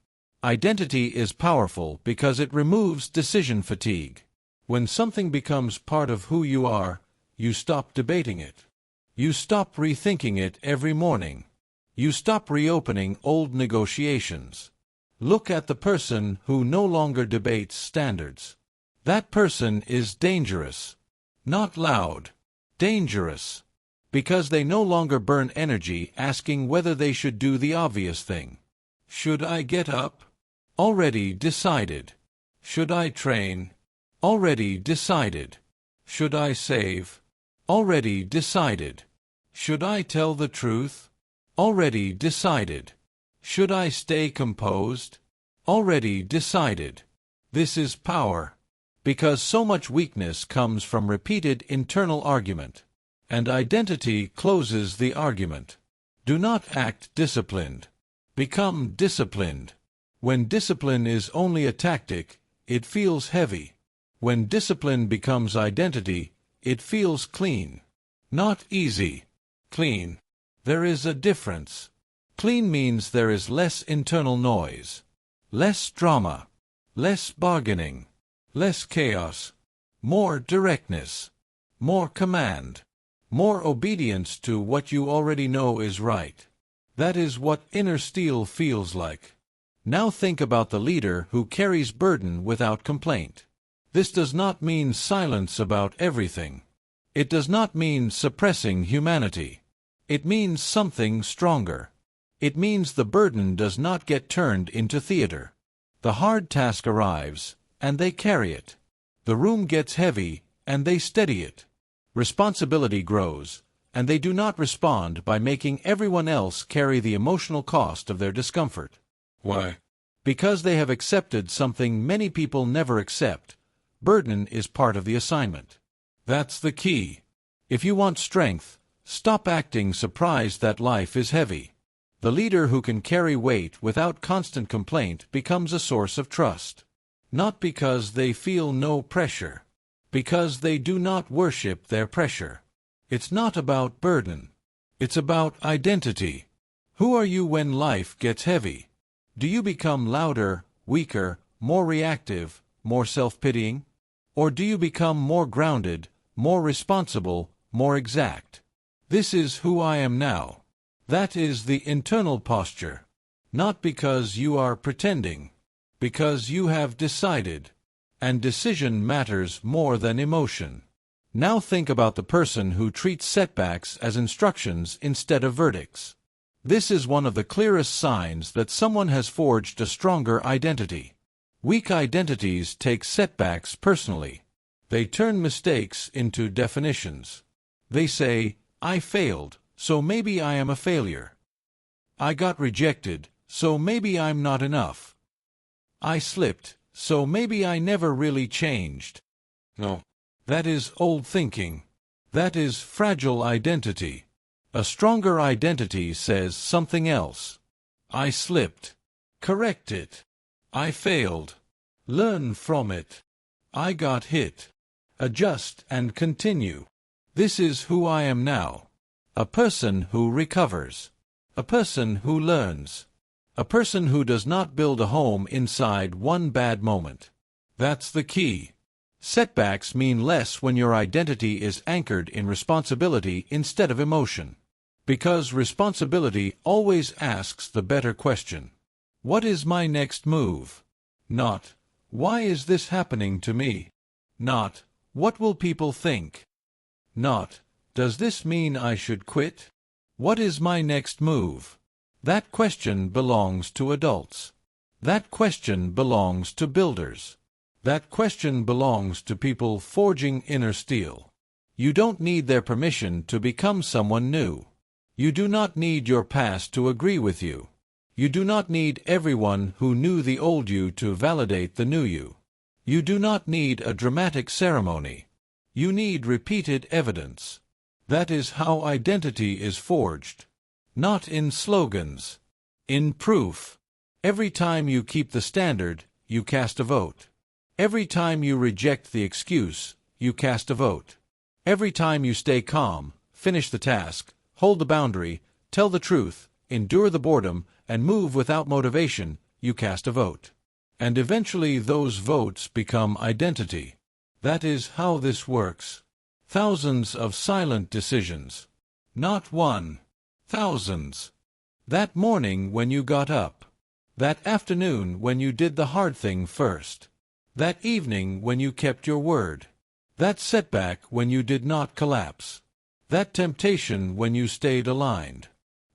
A: Identity is powerful because it removes decision fatigue. When something becomes part of who you are, you stop debating it. You stop rethinking it every morning. You stop reopening old negotiations. Look at the person who no longer debates standards. That person is dangerous. Not loud. Dangerous. Because they no longer burn energy asking whether they should do the obvious thing. Should I get up? Already decided. Should I train? Already decided. Should I save? Already decided. Should I tell the truth? Already decided. Should I stay composed? Already decided. This is power. Because so much weakness comes from repeated internal argument. And identity closes the argument. Do not act disciplined. Become disciplined. When discipline is only a tactic, it feels heavy. When discipline becomes identity, it feels clean. Not easy. Clean. There is a difference. Clean means there is less internal noise, less drama, less bargaining, less chaos, more directness, more command, more obedience to what you already know is right. That is what inner steel feels like. Now think about the leader who carries burden without complaint. This does not mean silence about everything. It does not mean suppressing humanity. It means something stronger. It means the burden does not get turned into theater. The hard task arrives, and they carry it. The room gets heavy, and they steady it. Responsibility grows, and they do not respond by making everyone else carry the emotional cost of their discomfort. Why? Because they have accepted something many people never accept. Burden is part of the assignment. That's the key. If you want strength, stop acting surprised that life is heavy. The leader who can carry weight without constant complaint becomes a source of trust. Not because they feel no pressure. Because they do not worship their pressure. It's not about burden. It's about identity. Who are you when life gets heavy? Do you become louder, weaker, more reactive, more self-pitying? Or do you become more grounded, more responsible, more exact? This is who I am now. That is the internal posture. Not because you are pretending. Because you have decided. And decision matters more than emotion. Now think about the person who treats setbacks as instructions instead of verdicts. This is one of the clearest signs that someone has forged a stronger identity. Weak identities take setbacks personally. They turn mistakes into definitions. They say, I failed, so maybe I am a failure. I got rejected, so maybe I'm not enough. I slipped, so maybe I never really changed. No. That is old thinking. That is fragile identity. A stronger identity says something else. I slipped. Correct it. I failed. Learn from it. I got hit. Adjust and continue. This is who I am now. A person who recovers. A person who learns. A person who does not build a home inside one bad moment. That's the key. Setbacks mean less when your identity is anchored in responsibility instead of emotion. Because responsibility always asks the better question. What is my next move? Not, why is this happening to me? Not, what will people think? Not, does this mean I should quit? What is my next move? That question belongs to adults. That question belongs to builders. That question belongs to people forging inner steel. You don't need their permission to become someone new. You do not need your past to agree with you. You do not need everyone who knew the old you to validate the new you. You do not need a dramatic ceremony. You need repeated evidence. That is how identity is forged. Not in slogans. In proof. Every time you keep the standard, you cast a vote. Every time you reject the excuse, you cast a vote. Every time you stay calm, finish the task, hold the boundary, tell the truth, endure the boredom, and move without motivation, you cast a vote. And eventually those votes become identity. That is how this works. Thousands of silent decisions. Not one. Thousands. That morning when you got up. That afternoon when you did the hard thing first. That evening when you kept your word. That setback when you did not collapse. That temptation when you stayed aligned.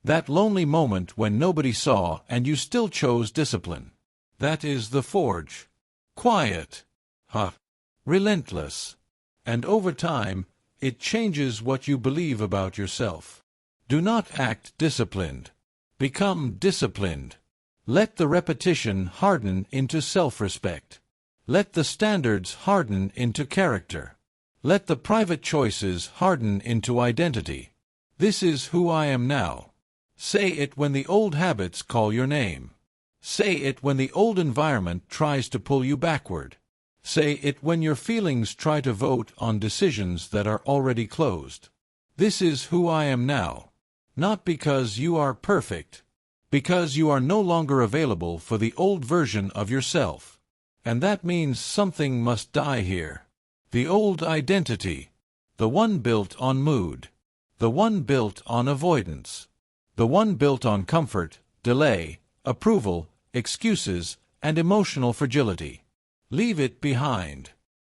A: That lonely moment when nobody saw and you still chose discipline. That is the forge. Quiet. Relentless. And over time, it changes what you believe about yourself. Do not act disciplined. Become disciplined. Let the repetition harden into self-respect. Let the standards harden into character. Let the private choices harden into identity. This is who I am now. Say it when the old habits call your name. Say it when the old environment tries to pull you backward. Say it when your feelings try to vote on decisions that are already closed. This is who I am now. Not because you are perfect. Because you are no longer available for the old version of yourself. And that means something must die here. The old identity. The one built on mood. The one built on avoidance. The one built on comfort, delay, approval, excuses, and emotional fragility. Leave it behind.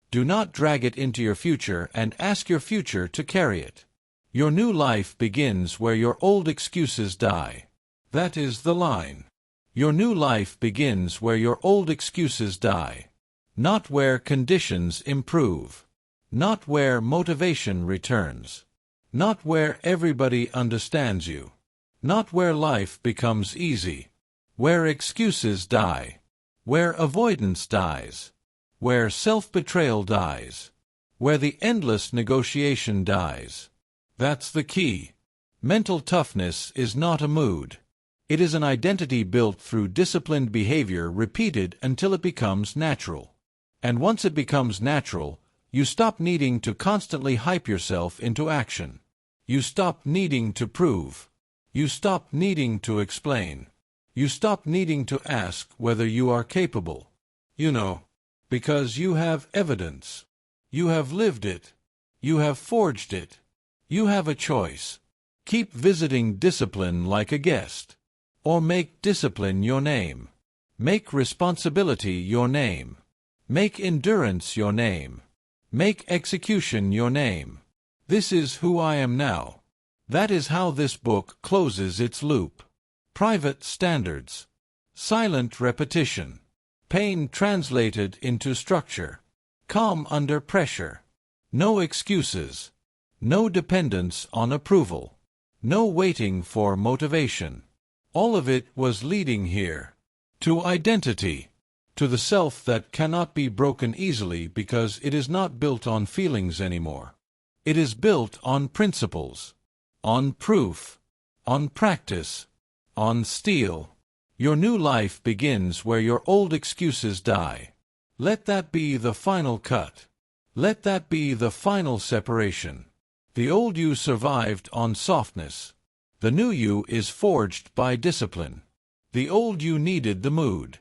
A: Do not drag it into your future and ask your future to carry it. Your new life begins where your old excuses die. That is the line. Your new life begins where your old excuses die. Not where conditions improve. Not where motivation returns. Not where everybody understands you. Not where life becomes easy. Where excuses die. Where avoidance dies. Where self-betrayal dies. Where the endless negotiation dies. That's the key. Mental toughness is not a mood. It is an identity built through disciplined behavior repeated until it becomes natural. And once it becomes natural, you stop needing to constantly hype yourself into action. You stop needing to prove. You stop needing to explain. You stop needing to ask whether you are capable. You know, because you have evidence. You have lived it. You have forged it. You have a choice. Keep visiting discipline like a guest. Or make discipline your name. Make responsibility your name. Make endurance your name. Make execution your name. This is who I am now. That is how this book closes its loop. Private standards. Silent repetition. Pain translated into structure. Calm under pressure. No excuses. No dependence on approval. No waiting for motivation. All of it was leading here. To identity. To the self that cannot be broken easily because it is not built on feelings anymore. It is built on principles. On proof. On practice. On steel. Your new life begins where your old excuses die. Let that be the final cut. Let that be the final separation. The old you survived on softness. The new you is forged by discipline. The old you needed the mood.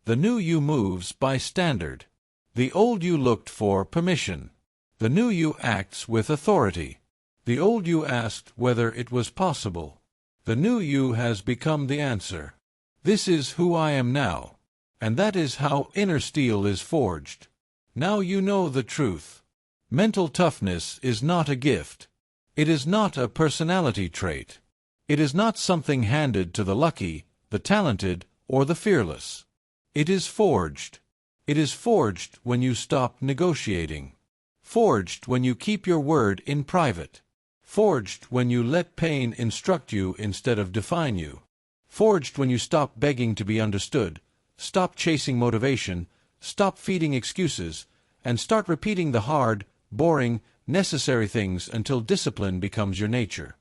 A: The new you moves by standard. The old you looked for permission. The new you acts with authority. The old you asked whether it was possible. The new you has become the answer. This is who I am now. And that is how inner steel is forged. Now you know the truth. Mental toughness is not a gift. It is not a personality trait. It is not something handed to the lucky, the talented, or the fearless. It is forged. It is forged when you stop negotiating. Forged when you keep your word in private. Forged when you let pain instruct you instead of define you. Forged when you stop begging to be understood, stop chasing motivation, stop feeding excuses, and start repeating the hard, boring, necessary things until discipline becomes your nature.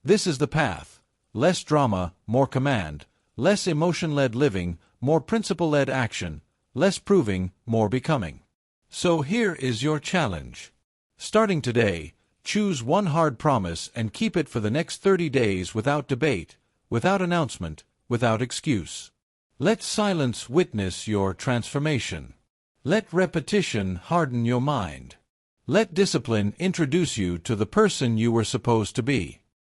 A: This is the path. Less drama, more command. Less emotion-led living, more principle-led action. Less proving, more becoming. So here is your challenge. Starting today, choose one hard promise and keep it for the next 30 days without debate, without announcement, without excuse. Let silence witness your transformation. Let repetition harden your mind. Let discipline introduce you to the person you were supposed to be.